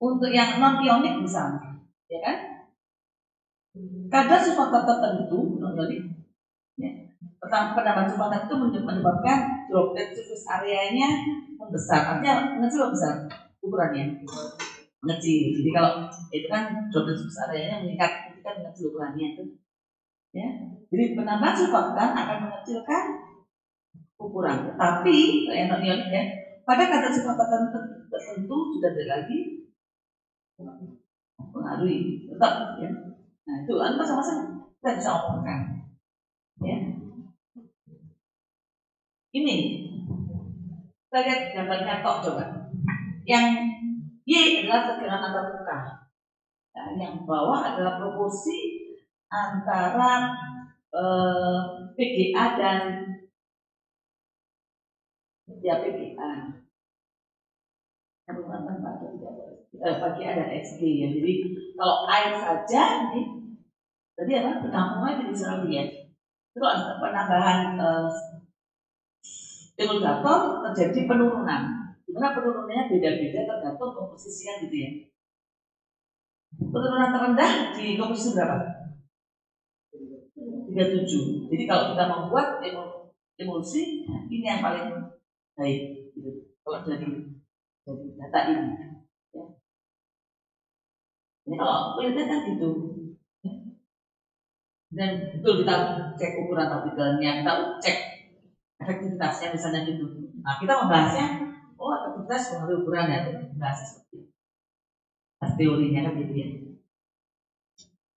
Untuk yang non-ionik misalnya, ya kan? Kadar sulfat tertentu non-ionik, ya. Penambahan sulfat itu menyebabkan droplet surface areanya membesar. Artinya mengecil besar ukurannya. Mengecil. Jadi kalau itu kan droplet surface areanya meningkat, itu kan mengecil ukurannya itu. Ya. Jadi penambahan sulfatan akan mengecilkan ukuran. Tapi yang non-ionik ya, pada kadar sulfat tertentu sudah tidak lagi mempengaruhi, tetap ya. Nah itu kan masing-masing kita bisa omongkan. Ya. Ini kita lihat gambarnya tok coba. Yang Y adalah tekanan antar muka. Nah, yang bawah adalah proporsi antara PGA dan ya PGA. PGA dan XG ya. Jadi kalau air saja ini tadi apa? Penampungan jadi selalu ya. Terus ada penambahan emulgator terjadi penurunan. Dimana penurunannya beda-beda tergantung komposisinya gitu ya. Penurunan terendah di komposisi berapa? 37. Jadi kalau kita membuat emulsi ini yang paling baik gitu. Kalau dari data ini. Ya. Ini kalau penelitian kan gitu. Dan betul kita cek ukuran partikelnya, kita cek efektivitasnya misalnya gitu. Nah kita membahasnya, oh efektivitas pengaruh ukuran ya, bahas seperti itu. Pas teorinya kan gitu ya.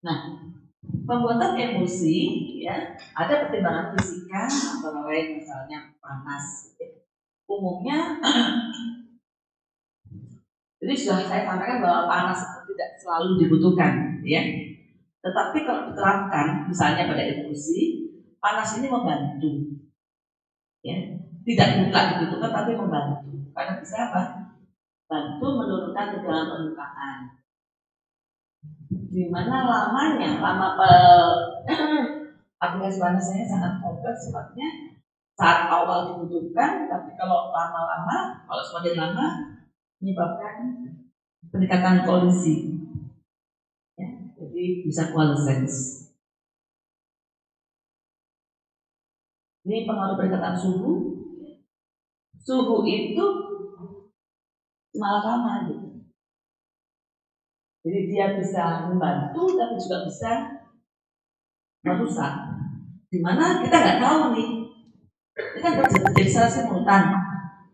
Nah, pembuatan emulsi ya ada pertimbangan fisika antara lain misalnya panas. Umumnya, jadi sudah saya sampaikan bahwa panas itu tidak selalu dibutuhkan, ya. Tetapi kalau diterapkan, misalnya pada emulsi, panas ini membantu, ya. Tidak mutlak dibutuhkan, tapi membantu. Karena bisa apa? Bantu menurunkan tegangan permukaan. Di mana lamanya, aplikasi panasnya sangat kompleks sifatnya. Saat awal dibutuhkan, tapi kalau lama-lama, kalau semakin lama, menyebabkan peningkatan kolisi. Ya, jadi bisa coalescence. Ini pengaruh peningkatan suhu. Suhu itu malah lama gitu. Jadi dia bisa membantu, tapi juga bisa merusak. Dimana kita nggak tahu nih. Ini kan terjadi secara simultan.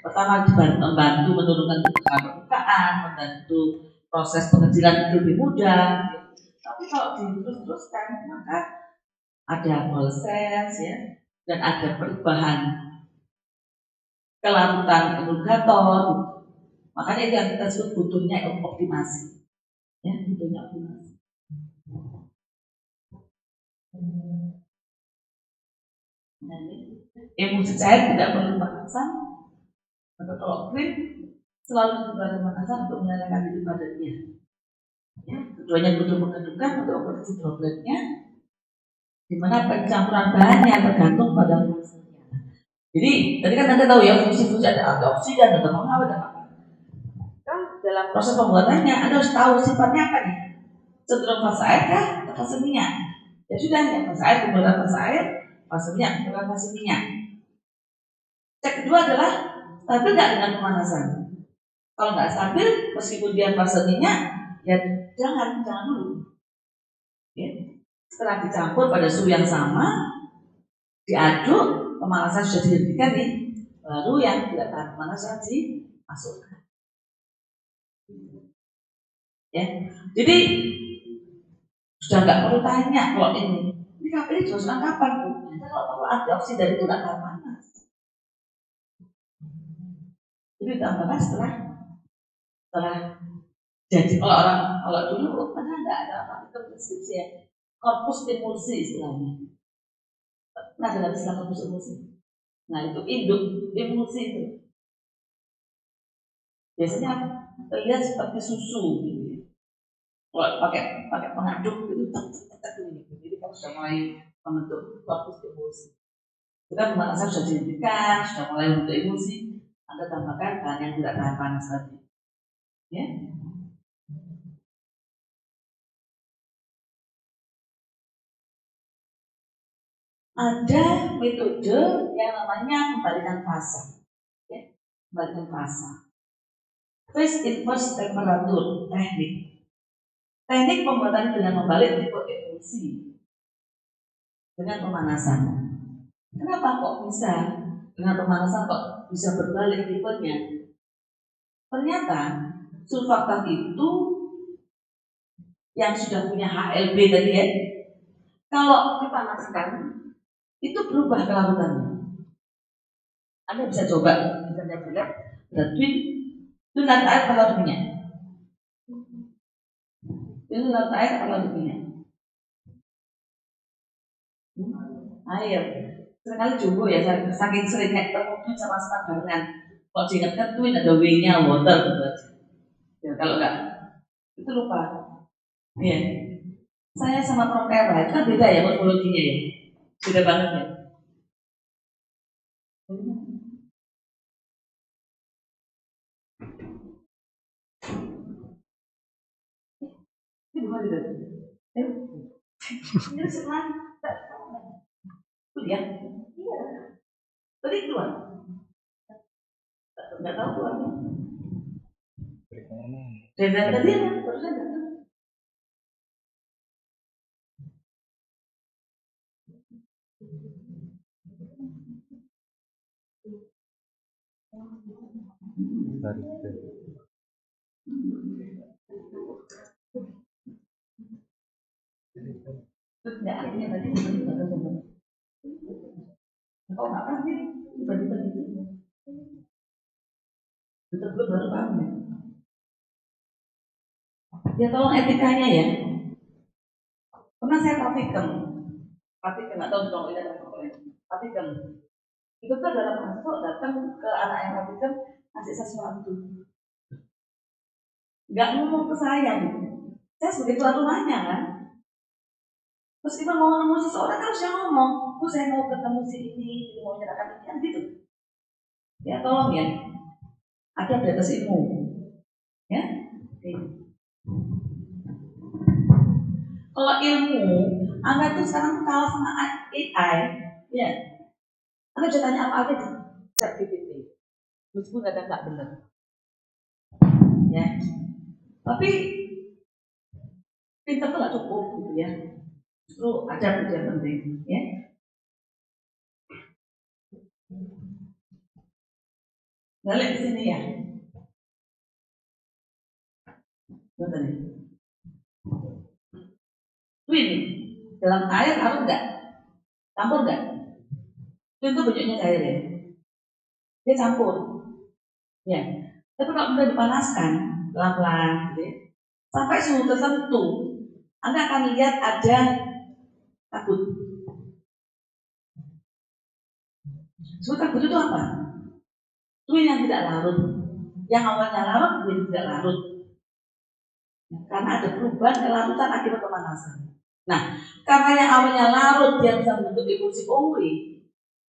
Pertama membantu menurunkan tekanan permukaan, membantu proses pengecilan lebih mudah. Tapi kalau diterus-teruskan maka ada coalescence ya, dan ada perubahan kelarutan emulgator. Makanya itu yang kita sebut butuhnya optimasi. Ya, butuhnya optimasi. Nah, emulsi cair tidak perlu pemanasan. Atau kalau krim selalu dibuat pemanasan untuk menyalakan diri padatnya. Ya, keduanya butuh pengedukan untuk operasi dropletnya, di mana pencampuran bahannya tergantung pada fungsinya. Jadi tadi kan Anda tahu ya fungsi-fungsi ada antioksidan, ada pengawet, ada apa. Kan dalam proses pembuatannya Anda harus tahu sifatnya apa nih. Cenderung fase air kah atau fase minyak? Ya sudah, ya fase air kemudian fase air, fase minyak kemudian fase minyak. Cek kedua adalah stabil nggak dengan pemanasan. Kalau nggak stabil, meskipun dia fase minyak, ya jangan dulu. Ya. Setelah dicampur pada suhu yang sama, diaduk, pemanasan sudah dihentikan nih, baru yang tidak tahan pemanasan dimasukkan. Ya, jadi Sudah nggak perlu tanya kalau ini KPI dimasukkan kapan Bu? Kalau antioksidan itu nggak tahan panas. Jadi ditambahkan setelah jadi kalau dulu karena nggak ada apa-apa deskripsi ya, korpus emulsi istilahnya. Nah, dalam istilah korpus emulsi. Nah, itu induk emulsi itu. Biasanya terlihat seperti susu gitu ya. Kalau pakai pengaduk itu tetap ini. Jadi kalau sudah mulai membentuk korpus emulsi. Kita pemanasan sudah dihentikan, sudah mulai membentuk emulsi. Anda tambahkan bahan yang tidak tahan panas tadi. Ya. Ada metode yang namanya pembalikan fasa. Ya, pembalikan fasa. Phase inverse temperature teknik. Teknik pembuatan dengan membalik tipe emulsi dengan pemanasan. Kenapa kok bisa dengan pemanasan kok bisa berbalik tipenya? Ternyata surfaktan itu yang sudah punya HLB tadi ya, kalau dipanaskan itu berubah kelarutannya. Anda bisa coba, misalnya bilang twin itu nanti air kalau minyak, itu nanti air kalau minyak, air. Seringkali jumbo ya, saking seringnya ketemu twin sama barengan. Kalau diingatkan twin ada W-nya water gitu aja. Ya, kalau enggak itu lupa. Iya. Saya sama Prof. Era itu kan beda ya morfologinya ya, beda banget ya. Ini bukan itu. Ini setelah kuliah. Iya. Tadi keluar. Enggak tahu keluarnya. Dan tadi apa? Barusan enggak tahu. Enggak artinya tadi kok nggak paham tiba-tiba gitu. Betul-betul baru paham ya. Ya tolong etikanya ya. Pernah saya praktikum nggak tahu kalau ini ada praktikum. Itu tuh dalam masuk datang ke anak yang praktikum ngasih sesuatu. Nggak ngomong ke saya gitu. Saya sebagai tuan rumahnya kan. Terus kita mau nemu seseorang kan harusnya ngomong, saya mau ketemu si ini, mau nyerahkan ini kan gitu. Ya tolong ya. Ada batas ilmu. Ya. Oke. Kalau ilmu, Anda tuh sekarang kalah sama AI, ya. Anda bisa tanya apa aja di ChatGPT, meskipun kadang nggak benar, ya. Tapi pintar tuh nggak cukup, gitu ya. Justru ada yang penting, ya. Balik ke sini ya. Betul nih. Twin dalam air harus nggak? Campur nggak? Twin itu bentuknya cair ya. Dia campur, ya. Tapi kalau sudah dipanaskan pelan-pelan, gitu ya, sampai suhu tertentu, Anda akan lihat ada kabut. Suhu kabut itu apa? Twin yang tidak larut. Yang awalnya larut menjadi tidak larut. Karena ada perubahan kelarutan akibat pemanasan. Nah, karena yang awalnya larut dia bisa membentuk emulsi OW,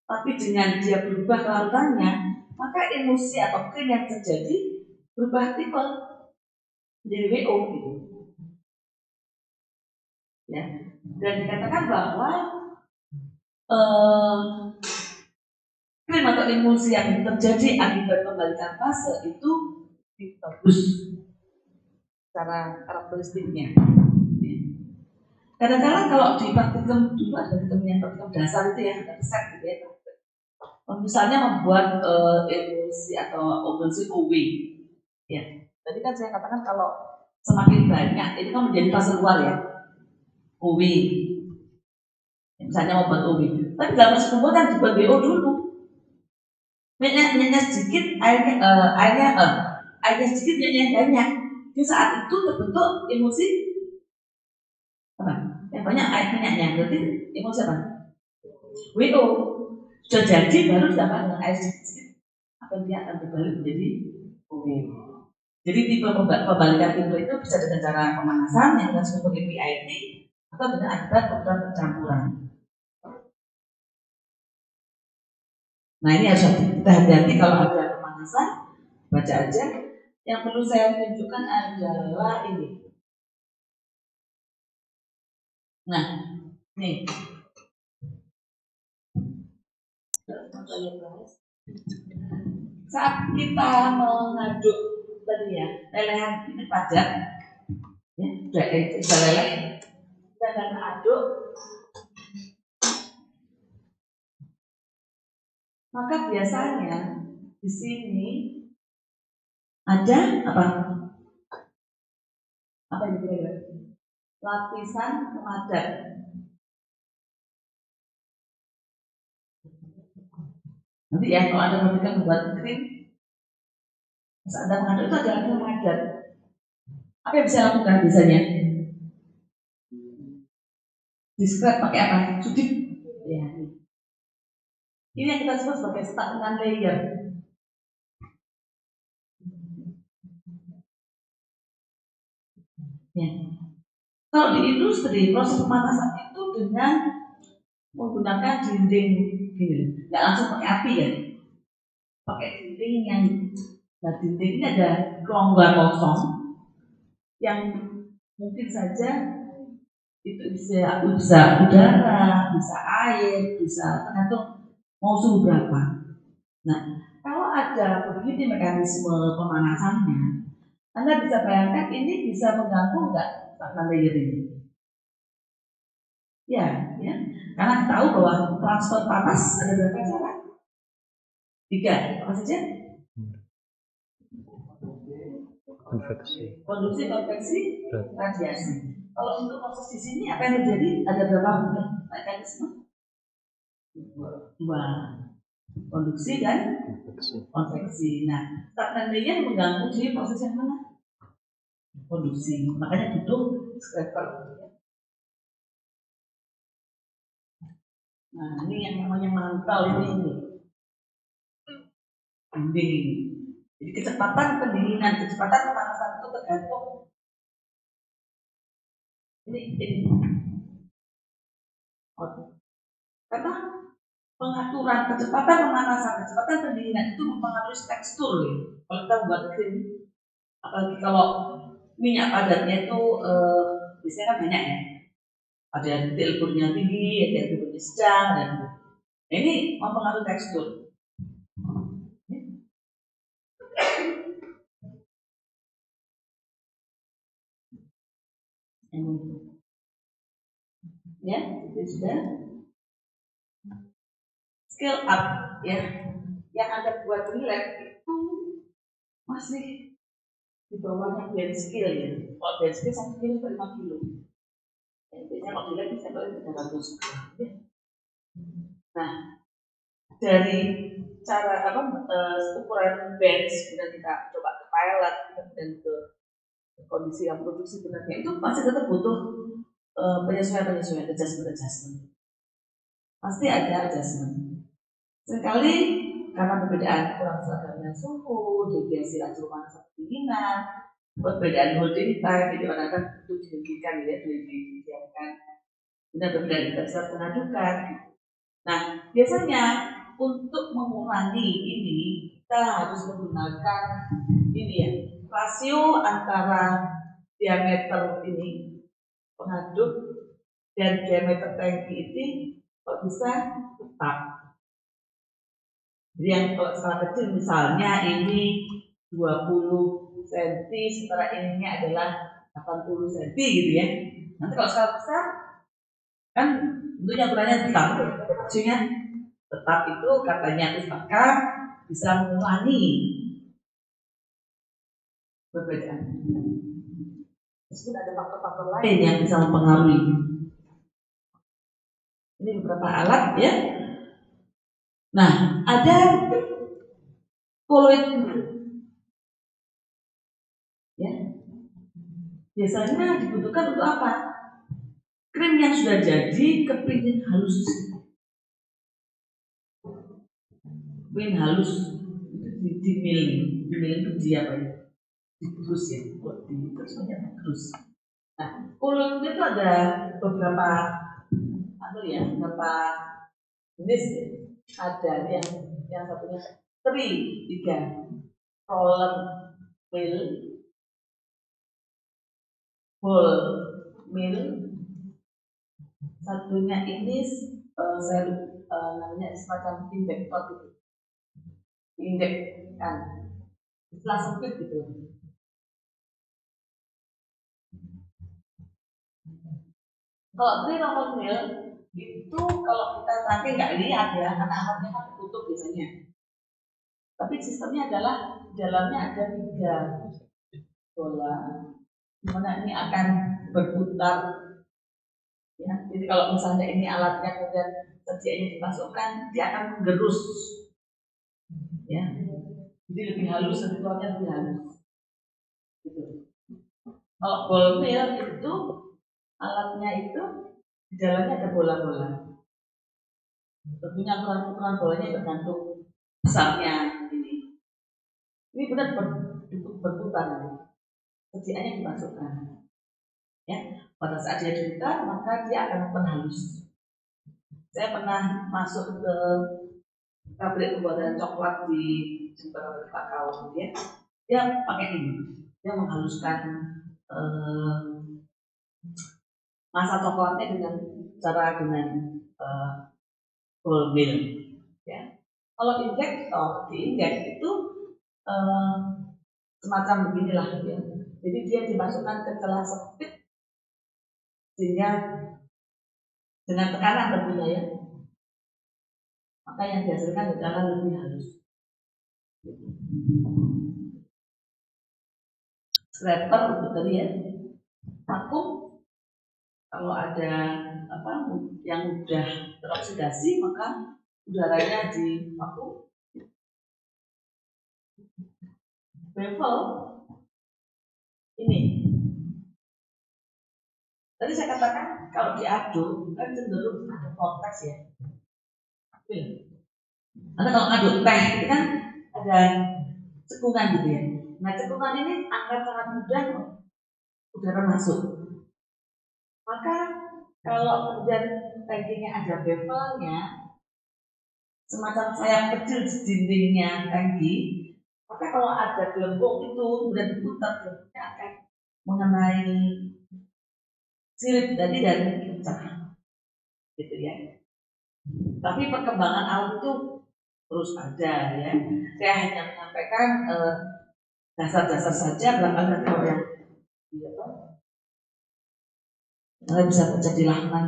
tapi dengan dia berubah kelarutannya, maka emulsi atau krim yang terjadi berubah tipe menjadi WO gitu. Ya. Dan dikatakan bahwa krim atau emulsi yang terjadi akibat pembalikan fase itu bagus secara karakteristiknya. Kadang-kadang kalau di praktikum dulu ada praktikum dasar itu ya, ada resep gitu ya. Misalnya membuat emulsi atau emulsi UV. Ya. Tadi kan saya katakan kalau semakin banyak itu kan menjadi fase luar ya. UWI, misalnya mau buat UWI, tapi dalam proses pembuatan dibuat BO dulu. Minyaknya sedikit, airnya sedikit, minyaknya banyak. Di saat itu terbentuk emulsi apa? Yang banyak air minyaknya, berarti emulsi apa? WO. Sudah jadi baru ditambah dengan air sedikit, akan dia akan berbalik menjadi UWI. Jadi tipe pembalikan tipe itu bisa dengan cara pemanasan yang kita sebut sebagai PIT atau dengan akibat program pencampuran. Nah ini harus kita hati-hati kalau ada pemanasan, baca aja. Yang perlu saya tunjukkan adalah ini. Nah, nih. Saat kita mengaduk tadi ya, lelehan ini pajak, ya, sudah leleh, kita akan aduk. Maka biasanya di sini ada apa? Apa yang kira-kira? Lapisan pemadat. Nanti ya kalau Anda ketika membuat krim, saat Anda mengaduk itu ada lapisan pemadat. Apa yang bisa lakukan biasanya? Diskret pakai apa? Sudik. Ya. Ini yang kita sebut sebagai stagnan layer. Ya. Kalau di industri proses pemanasan itu dengan menggunakan dinding gini, nggak langsung pakai api ya, pakai dinding yang, nah dinding ini ada rongga kosong yang mungkin saja itu bisa udara, bisa air, bisa tergantung mau suhu berapa. Nah kalau ada begini mekanisme pemanasannya, Anda bisa bayangkan ini bisa mengganggu nggak stagnan layer ini? Ya, ya. Karena tahu bahwa transfer panas ada berapa cara? 3, apa saja? Konduksi, konveksi, radiasi. Kalau untuk proses di sini apa yang terjadi? Ada berapa mekanisme? 2, konduksi dan konveksi. Nah, stagnan layer mengganggu di proses yang mana? Konduksi. Makanya butuh scraper. Nah, ini yang namanya mantel ini. Dinding. Jadi kecepatan pendinginan, kecepatan pemanasan itu tergantung ini. Karena pengaturan kecepatan pemanasan, kecepatan pendinginan itu mempengaruhi tekstur ya. Kalau kita buat krim, apalagi kalau minyak padatnya itu biasanya kan banyak ya. Ada yang dilburnya tinggi, ada yang dilburnya sedang, dan ini mempengaruhi tekstur. Ya, itu sudah. Skill up ya, yang Anda buat di lab itu masih di bawahnya blend skill ya. Kalau blend skill 1 kilo per 5 kilo. Biasanya kalau di lab bisa paling 300 gram. Ya. Nah, dari cara ukuran bench kemudian kita coba ke pilot kemudian ke kondisi yang produksi benarnya itu pasti tetap butuh penyesuaian adjustment. Pasti ada adjustment. Seringkali karena perbedaan kurang seragamnya suhu, deviasi laju panas pendinginan, perbedaan holding time itu kadang-kadang itu dihentikan ya, disiapkan. Kemudian perbedaan intensitas pengadukan. Nah, biasanya untuk mengurangi ini kita harus menggunakan ini ya, rasio antara diameter ini pengaduk dan diameter tangki ini kok bisa tetap. Jadi yang kalau skala kecil misalnya ini 20 cm, sementara ininya adalah 80 cm gitu ya. Nanti kalau skala besar kan tentunya ukurannya tetap, maksudnya tetap itu katanya pustaka bisa mengurangi perbedaan. Meskipun ada faktor-faktor lain yang bisa mempengaruhi. Ini beberapa alat ya. Nah, ada koloid ya. Biasanya dibutuhkan untuk apa? Krim yang sudah jadi kepingin halus, kepingin halus di miling itu dia apa ya? Digerus ya, buat di terus banyak terus. Nah, koloid itu ada beberapa beberapa jenis ya. Ada yang satunya tiga roller mill, ball mill, satunya ini namanya semacam injektor gitu, injek kan, istilah sempit gitu. Kalau roller mill itu kalau kita nanti nggak lihat ya, karena alatnya kan tertutup biasanya. Tapi sistemnya adalah dalamnya ada tiga bola, di mana ini akan berputar. Ya, jadi kalau misalnya ini alatnya kemudian kerjanya dimasukkan, dia akan menggerus. Ya, jadi lebih halus, dan keluarnya lebih halus. Gitu. Kalau ball mill itu alatnya itu di dalamnya ada bola-bola. Tentunya ukuran bolanya tergantung besarnya ini. Ini benar berputar, kerjaannya dimasukkan. Ya, pada saat dia diputar maka dia akan halus. Saya pernah masuk ke pabrik pembuatan coklat di Jember Kakao, ya. Dia pakai ini, dia menghaluskan masa coklatnya dengan ball mill. Ya. Kalau diinjek itu semacam beginilah ya. Jadi dia dimasukkan ke celah sempit sehingga dengan tekanan tentunya ya, maka yang dihasilkan adalah lebih halus. Scraper untuk tadi ya, vakum. Kalau ada yang mudah teroksidasi maka udaranya di vakum. Bevel ini tadi saya katakan kalau diaduk kan cenderung ada vortex ya. Karena kalau aduk teh itu kan ada cekungan gitu ya. Nah cekungan ini akan sangat mudah udara masuk. Maka kalau kemudian tankinya ada bevelnya, semacam sayap kecil di dindingnya tangki, maka kalau ada gelembung itu kemudian diputar, gelembungnya akan mengenai sirip tadi dan pecah, gitu ya. Tapi perkembangan alat itu terus ada ya. Saya hanya menyampaikan dasar-dasar saja, belakang kalau yang kita bisa baca di laman.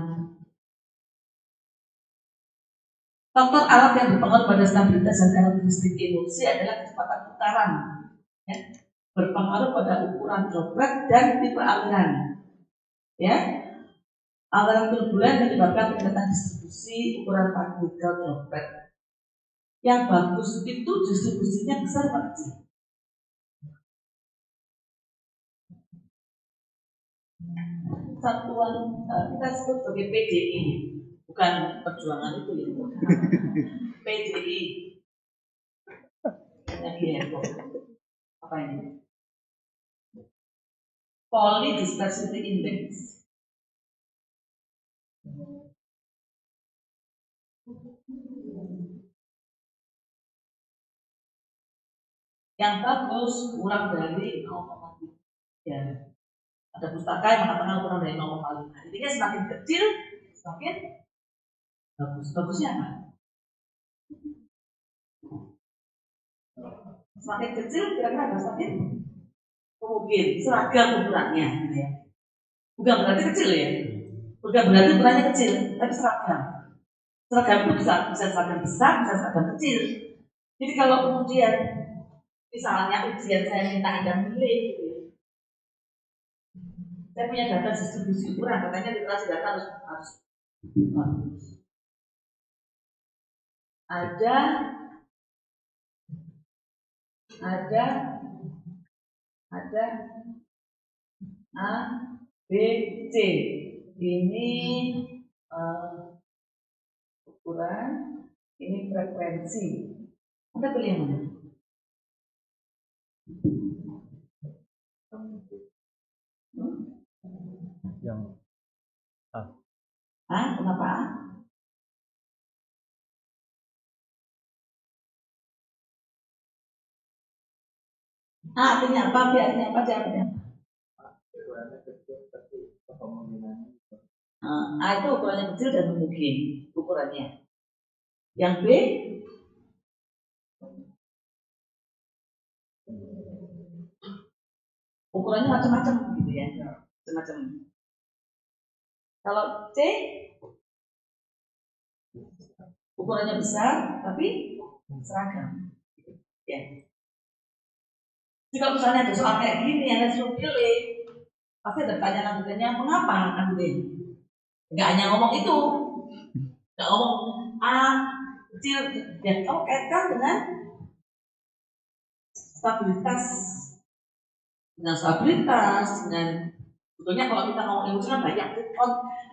Faktor alat yang berpengaruh pada stabilitas dan karakteristik emulsi adalah kecepatan putaran, ya, berpengaruh pada ukuran droplet dan tipe aliran. Ya, aliran turbulen menyebabkan peningkatan distribusi ukuran partikel droplet. Yang bagus itu distribusinya besar atau kecil. Satuan kita sebut sebagai PDI, bukan perjuangan itu ya. PDI. Apa ini? Polydispersity Index. Yang bagus kurang dari 0,3. Ada pustaka yang mengatakan kurang dari 0,5. Intinya semakin kecil semakin bagus. Bagusnya apa? Semakin kecil kira-kira semakin mungkin seragam ukurannya gitu ya. Bukan berarti kecil ya. Bukan berarti ukurannya kecil, tapi seragam. Seragam itu bisa seragam besar, bisa seragam kecil. Jadi kalau kemudian misalnya ujian saya minta Anda milih gitu ya. Saya punya data distribusi ukuran, katanya literasi data harus bagus. ada A, B, C. Ini ukuran, ini frekuensi. Anda pilih yang mana? Yang A. Kenapa A? Artinya apa? B artinya apa? Jawabnya. A itu ukurannya kecil dan mungkin ukurannya. Yang B ukurannya macam-macam gitu ya, macam-macam. Kalau C ukurannya besar tapi seragam. Ya. Jika misalnya ada soal kayak gini, Anda suruh pilih, pasti ada pertanyaan mengapa kan gitu. Nggak hanya ngomong itu, nggak ngomong A kecil, ya kamu kaitkan dengan stabilitas, dengan sebetulnya kalau kita ngomong emosi kan banyak,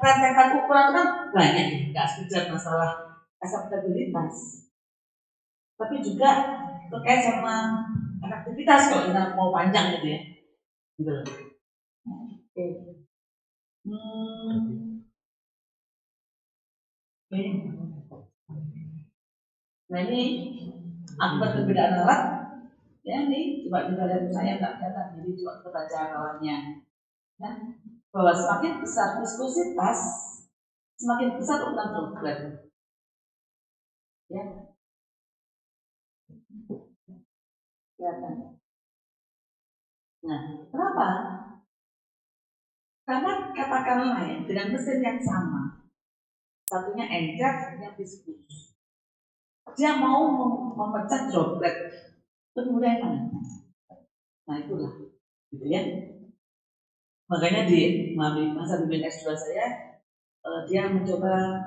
rentetan ukuran kan banyak, nggak sekedar masalah stabilitas, tapi juga terkait sama aktivitas kalau kita mau panjang gitu ya, gitu. Oke. Nah ini akibat perbedaan alat, ya ini coba kita lihat, saya nggak kelihatan, jadi coba kita baca alatnya, ya, bahwa semakin besar viskositas, semakin besar ukuran droplet, ya, kelihatan. Nah, kenapa? Karena katakanlah ya, dengan mesin yang sama, satunya encer, satunya viskus, dia mau memecah droplet, itu mulai mana? Nah itulah, gitu ya. Makanya di masa bimbingan S2 saya, dia mencoba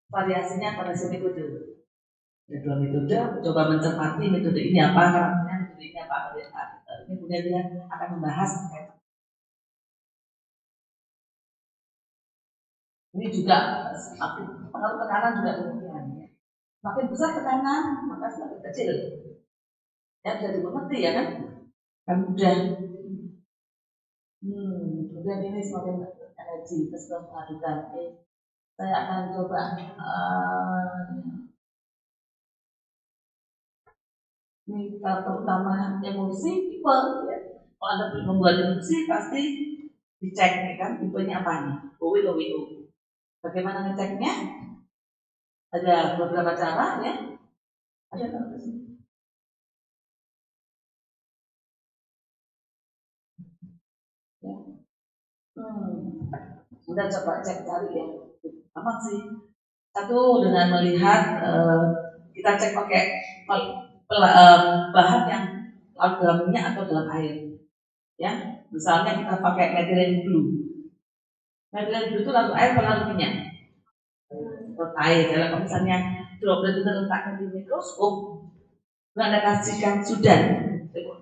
variasinya pada metode. Ada 2 metode, mencoba mencermati metode ini apa karakternya, metode ini apa. Ini kemudian dia akan membahas terkait. Ini juga pengaruh tekanan juga demikian. Ya. Semakin besar tekanan, maka semakin kecil. Ya bisa dimengerti ya kan? Kan mudah. Kemudian ini semakin energi, terus mengadukan. Saya akan coba ini terutama emosi tipe ya. Kalau Anda membuat emosi pasti dicek ya kan, tipenya apa nih, OW atau WO. Bagaimana ngeceknya? Ada beberapa cara ya. Ada apa sih? Ya. Udah coba cek cari ya. Apa sih? Satu dengan melihat kita cek pakai bahan yang dalam minyak atau dalam air. Ya, misalnya kita pakai methylene blue. Methylene blue itu langsung air atau langsung minyak? Air. Kalau misalnya droplet itu letakkan di mikroskop, Anda kasihkan sudan.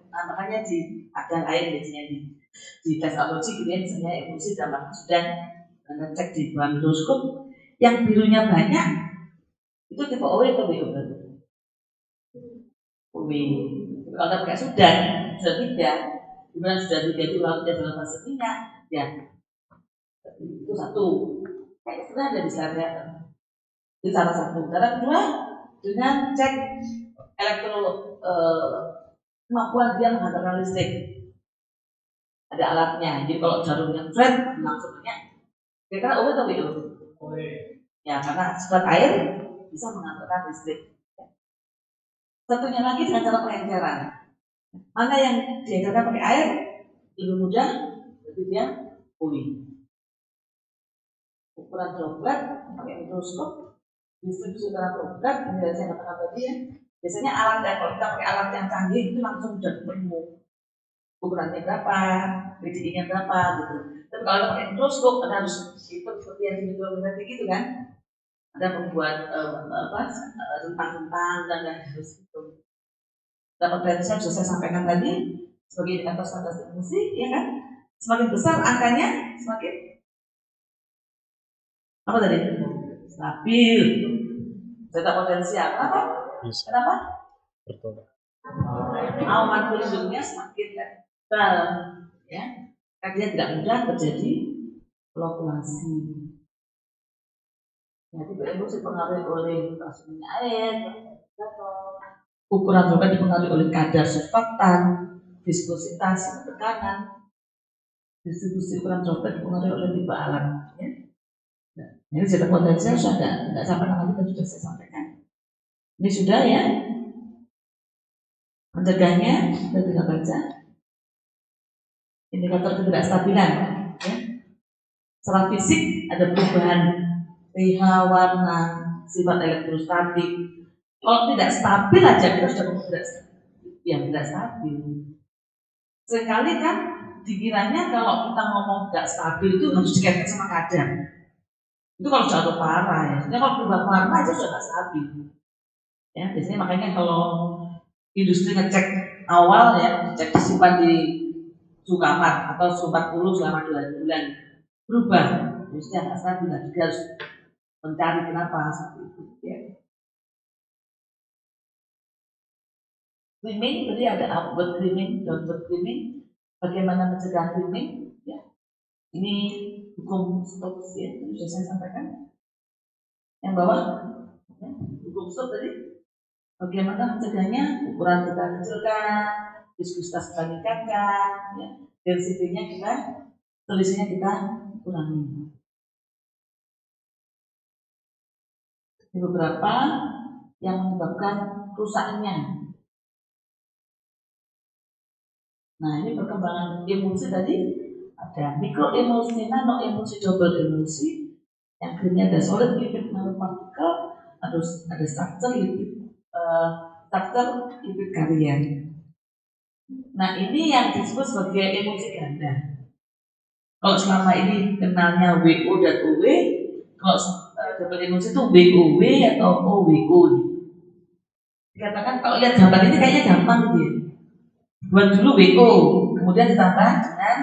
Nah, makanya di ada air biasanya di tes aloji gitu ya, misalnya emulsi dalam sudan, Anda cek di bawah mikroskop, yang birunya banyak itu tipe OW atau WO berarti? OW. Kalau Anda pakai sudan 3, dimana sudan 3 itu lautnya dalam fase minyak, ya itu satu. Kayak sudah ada di sana. Itu salah satu. Cara kedua dengan cek kemampuan dia menghantarkan listrik. Ada alatnya. Jadi kalau jarumnya flat langsung minyak. Kira-kira OW atau WO? Ya karena sifat air bisa menghantarkan listrik. Satunya lagi dengan cara pengenceran. Mana yang diajarkan pakai air lebih mudah, jadi dia pulih. Ukuran droplet pakai mikroskop, distribusi ukuran droplet, ini saya katakan tadi ya. Biasanya alat yang kalau kita pakai alat yang canggih itu langsung sudah ketemu ukurannya berapa, BDI-nya berapa gitu. Tapi kalau kita pakai mikroskop, Anda harus hitung seperti yang di mikrometer gitu kan. ada membuat rentang-rentang dan lain harus itu. Dapat potensi yang sudah saya sampaikan tadi sebagai indikator stabilitas emosi, ya kan? Semakin besar angkanya, semakin apa tadi? Stabil. Zeta potensial. Kenapa? Kenapa? Betul. Awan pelindungnya semakin tebal, ya. Karena tidak mudah terjadi fluktuasi. Jadi emosi dipengaruhi oleh kasunya air, ukuran droplet dipengaruhi oleh kadar surfaktan, viskositas, tekanan, distribusi ukuran droplet dipengaruhi oleh tipe alam. Ya. Nah, ini zeta potensial sudah tidak sampai lagi tadi sudah saya sampaikan. Ini sudah ya. Mencegahnya kita tidak baca indikator ketidakstabilan. Ya. Secara fisik ada perubahan pH, warna, sifat elektrostatik. Kalau tidak stabil aja kita sudah tidak stabil. Seringkali kan dikiranya kalau kita ngomong tidak stabil itu harus dikaitkan sama kadar. Itu kalau sudah parah ya. Sebenarnya kalau berubah warna aja sudah tidak stabil. Ya, biasanya makanya kalau industri ngecek awal ya, cek disimpan di suhu kamar atau suhu 40 selama 2 bulan berubah, biasanya nggak stabil. Kita harus mencari kenapa seperti itu. Ya. Trimming, tadi ada upward trimming, downward trimming. Bagaimana mencegah trimming? Ya. Ini hukum Stokes ya, sudah saya sampaikan. Yang bawah, ya. Hukum Stokes tadi. Bagaimana mencegahnya? Ukuran kita kecilkan, viskositas kita meningkatkan, ya. Density-nya kita, selisihnya kita kurangi. Ini beberapa yang menyebabkan rusaknya. Nah, ini perkembangan emosi tadi ada mikro emosi, nano emosi, double emosi. Yang akhirnya ada solid lipid nanopartikel, harus ada struktur lipid karier. Nah, ini yang disebut sebagai emosi ganda. Kalau selama ini kenalnya WO dan OW, kalau double emosi itu WOW atau OWO. Dikatakan kalau lihat gambar ini kayaknya gampang gitu ya. Buat dulu WO, kemudian ditambah dengan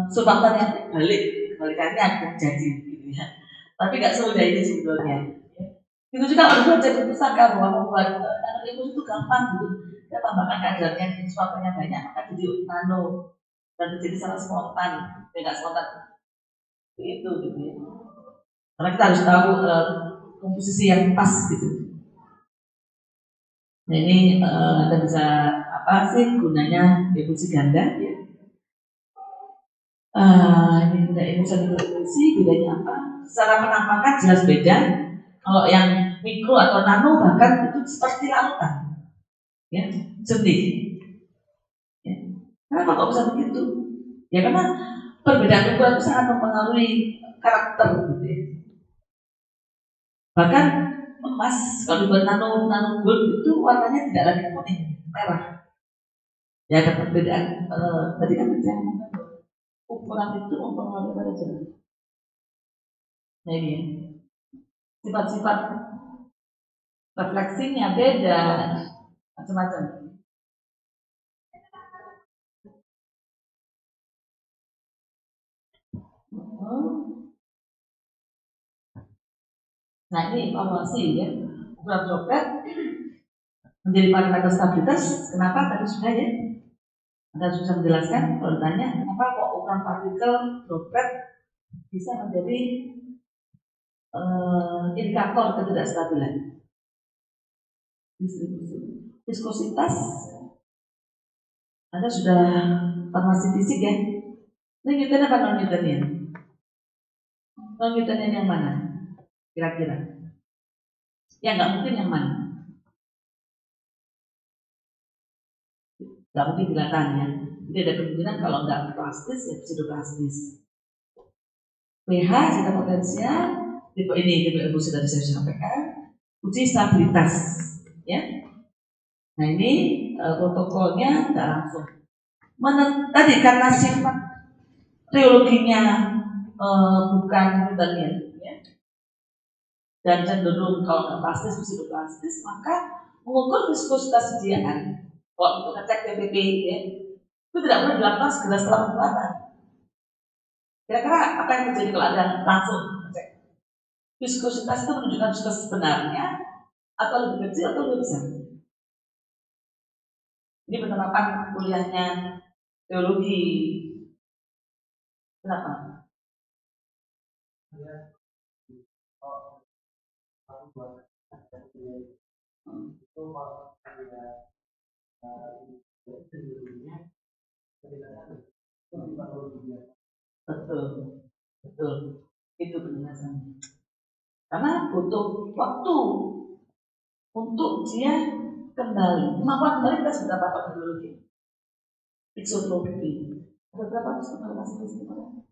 surfaktan yang kebalikannya terjadi gitu ya. Tapi nggak semudah ini sebetulnya. Itu juga orang jadi pusaka bahwa membuat nano emosi itu gampang gitu. Kita tambahkan kadarnya surfaktannya banyak, maka jadi nano dan terjadi secara spontan, tidak spontan itu gitu ya. Karena kita harus tahu komposisi yang pas gitu. Nah ini Anda bisa apa sih gunanya emosi ganda ya? Ini guna emosi bedanya apa? Secara penampakan jelas beda. Kalau yang mikro atau nano bahkan itu seperti lautan, ya jernih. Ya. Kenapa kok bisa begitu? Ya karena perbedaan ukuran itu sangat mempengaruhi karakter gitu ya. Bahkan emas kalau dibuat nano gold itu warnanya tidak lagi kuning, merah. Ya ada perbedaan. Tadi kan saya ukuran itu mempengaruhi pada jalan. Nah ini ya. Sifat-sifat refleksinya beda, macam-macam. Nah ini evaluasi ya. Ukuran droplet menjadi parameter stabilitas. Kenapa? Tadi sudah ya. Anda sudah menjelaskan. Kalau ditanya kenapa kok ukuran partikel droplet bisa menjadi indikator ketidakstabilan. Distribusi viskositas. Anda sudah farmasi fisik ya. Ini Newton apa non Newtonian? Non Newtonian yang mana? Kira-kira? Ya nggak mungkin yang mana? Nggak mungkin dilatannya. Jadi ada kemungkinan kalau nggak plastis ya pseudoplastis. pH zeta potensial tipe ini tipe emosi tadi saya sampaikan. Uji stabilitas, ya. Nah ini protokolnya nggak langsung. Tadi karena sifat teologinya bukan Newtonian, ya. dan cenderung kalau nggak plastis plastis, maka mengukur viskositas sediaan. Kalau untuk ngecek PPP ya, itu tidak perlu dilakukan segera setelah pembuatan. Kira-kira apa yang terjadi kalau ada langsung ngecek? Viskositas itu menunjukkan viskositas sebenarnya atau lebih kecil atau lebih besar. Ini penerapan kuliahnya teologi. Kenapa? Betul, betul. Itu penjelasannya. Karena butuh waktu untuk dia kembali. Kemampuan kembali kita sudah dapat teologi. Isotropi. Ada berapa masing-masing kemarin?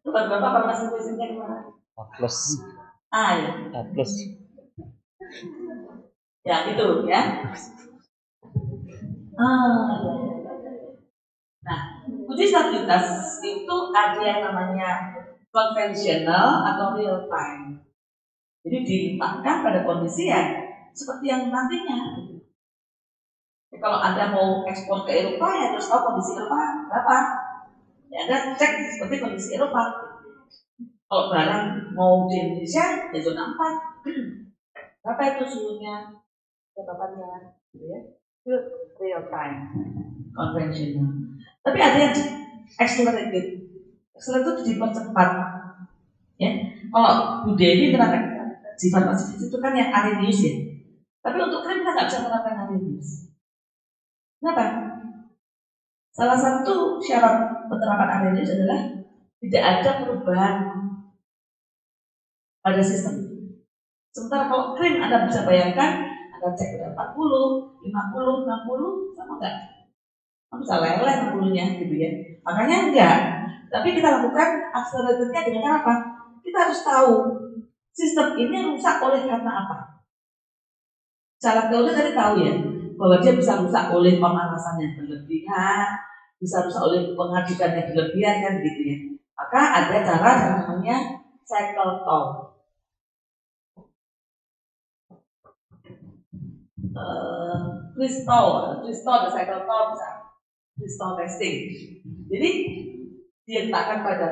Berapa para masing-masingnya kemarin? A plus. Ya. A plus. Ya itu ya. Ya. Nah, uji stabilitas itu ada yang namanya konvensional atau real time. Jadi dilimpahkan pada kondisi yang seperti yang nantinya. Kalau Anda mau ekspor ke Eropa ya harus tahu kondisi Eropa berapa. Ya Anda cek seperti kondisi Eropa. Kalau barang mau di Indonesia ya zona 4. Berapa itu suhunya? Catatannya gitu ya. Itu real time, konvensional. Tapi ada yang accelerated. Accelerated itu dipercepat. Ya. Kalau Bude ini menerapkan sifat pasifis itu kan yang Arrhenius ya. Tapi untuk krim kita nggak bisa menerapkan Arrhenius. Kenapa? Salah satu syarat penerapan Arrhenius adalah tidak ada perubahan pada sistem. Sementara kalau krim Anda bisa bayangkan, Anda cek pada 40, 50, 60, sama enggak? Bisa leleh 60-nya gitu ya. Makanya enggak. Tapi kita lakukan accelerated-nya dengan cara apa? Kita harus tahu sistem ini rusak oleh karena apa. Cara teori tadi tahu ya, bahwa dia bisa rusak oleh pemanasan yang berlebihan, bisa rusak oleh pengadukan yang berlebihan kan gitu ya. Maka ada cara yang namanya cycle talk. Crystal ada cycle talk, crystal testing. Jadi diletakkan pada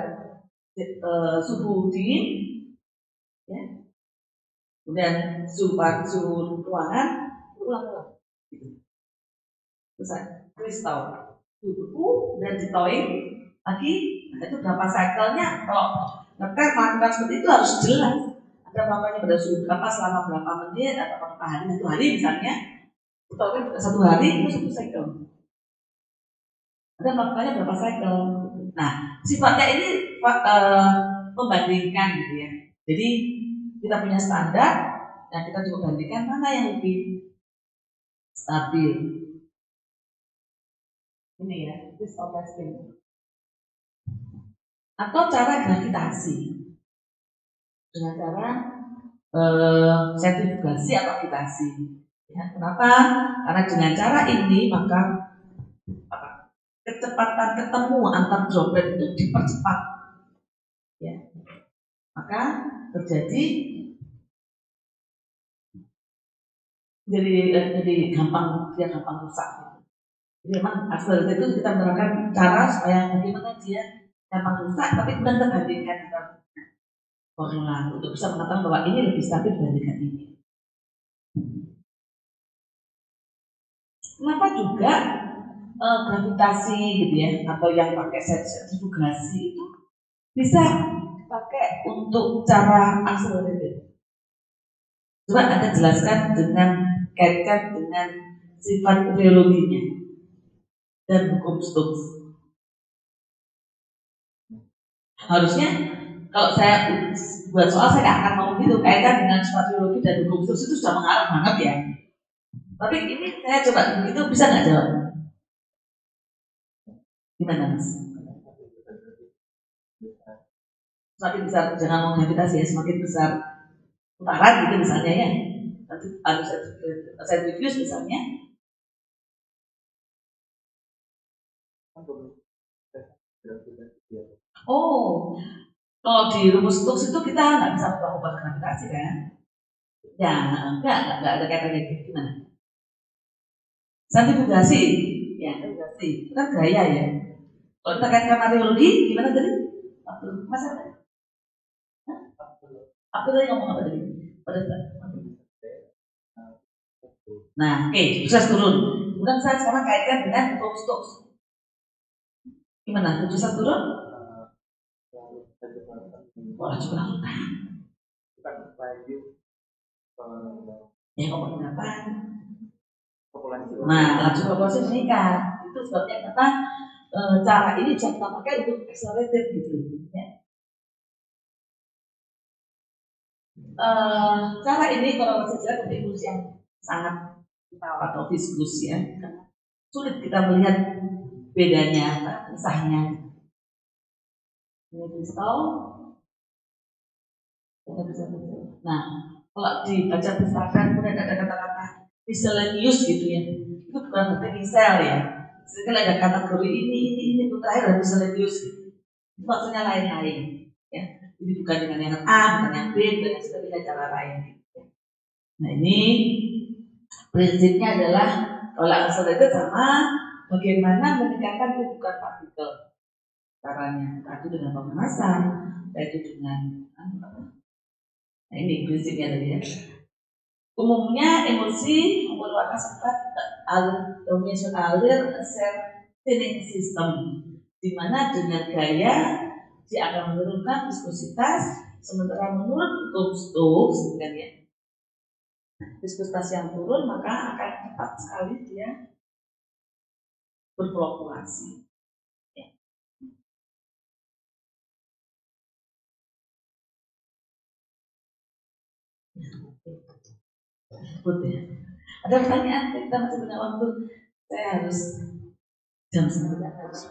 suhu dingin, ya, kemudian suhu ruangan, ulang-ulang. Terus kristal suhu dan ditoin lagi, nah itu berapa cycle-nya. Kalau ngetes melakukan seperti itu harus jelas. Ada berapanya pada suhu berapa selama berapa menit atau berapa hari, 1 hari misalnya. Ditoin 1 hari itu 1 cycle. Ada melakukannya berapa cycle. Nah, sifatnya ini membandingkan gitu ya. Jadi kita punya standar, dan kita coba bandingkan mana yang lebih stabil. Ini ya, crystal testing. Atau cara gravitasi dengan cara sentrifugasi atau gravitasi. Ya, kenapa? Karena dengan cara ini maka kecepatan ketemu antar droplet itu dipercepat. Ya, maka terjadi jadi gampang rusak. Jadi memang accelerator itu kita menerapkan cara supaya bagaimana dia gampang rusak, tapi kemudian kita bandingkan antara formula untuk bisa mengatakan bahwa ini lebih stabil dibandingkan ini. Kenapa juga gravitasi gitu ya, atau yang pakai sentrifugasi itu bisa pakai untuk cara accelerated? Coba Anda jelaskan dengan kaitkan dengan sifat biologinya dan hukum Stokes. Harusnya kalau saya buat soal saya nggak akan ngomong gitu, kaitkan dengan sifat biologi dan hukum Stokes itu sudah mengarah banget ya. Tapi ini saya coba begitu bisa nggak jawab? Gimana Mas? Semakin besar, jangan ngomong gravitasi ya, semakin besar putaran gitu misalnya ya. Harus sentrifuge misalnya. Oh, Kalau di rumus Stokes itu kita nggak bisa ubah gravitasi kan? Ya, nggak ada kaitannya gitu. Gimana? Sentrifugasi, ya, sentrifugasi itu kan gaya ya. Kalau kita kaitkan Mariologi, gimana tadi? Mas apa? Aku tadi ngomong apa tadi? Pada saat nah, oke, sukses turun. Kemudian saya sekarang kaitkan dengan hukum Stokes. Gimana? Sukses turun? Wah, juga lakukan. Ya, ngomongin apa? Nah, laju populasi meningkat. Itu sebabnya kenapa cara ini bisa kita pakai untuk accelerated gitu. Ya. Cara ini kalau masih jelas untuk evolusi yang sangat vital atau viskus ya, karena sulit kita melihat bedanya apa, pisahnya. Ini kristal, nah kalau dibaca pustakaan kemudian ada kata-kata miscellaneous gitu ya, itu bukan berarti misel ya. Sekali ada kategori ini itu terakhir ada miscellaneous gitu. Itu maksudnya lain-lain ya. Jadi bukan dengan yang A, bukan yang B, bukan yang sebagainya, cara lain. Nah ini prinsipnya adalah kalau accelerated sama bagaimana meningkatkan tumpukan partikel. Caranya satu dengan pemanasan, yaitu dengan nah ini prinsipnya tadi ya. Umumnya emosi merupakan sifat domination alir setting system, di mana dengan gaya dia akan menurunkan viskositas, sementara menurut hukum Stokes kan ya, viskositas yang turun maka akan cepat sekali dia berfluktuasi. Ya. Ada pertanyaan? Kita masih punya waktu. Saya harus jam 9 harus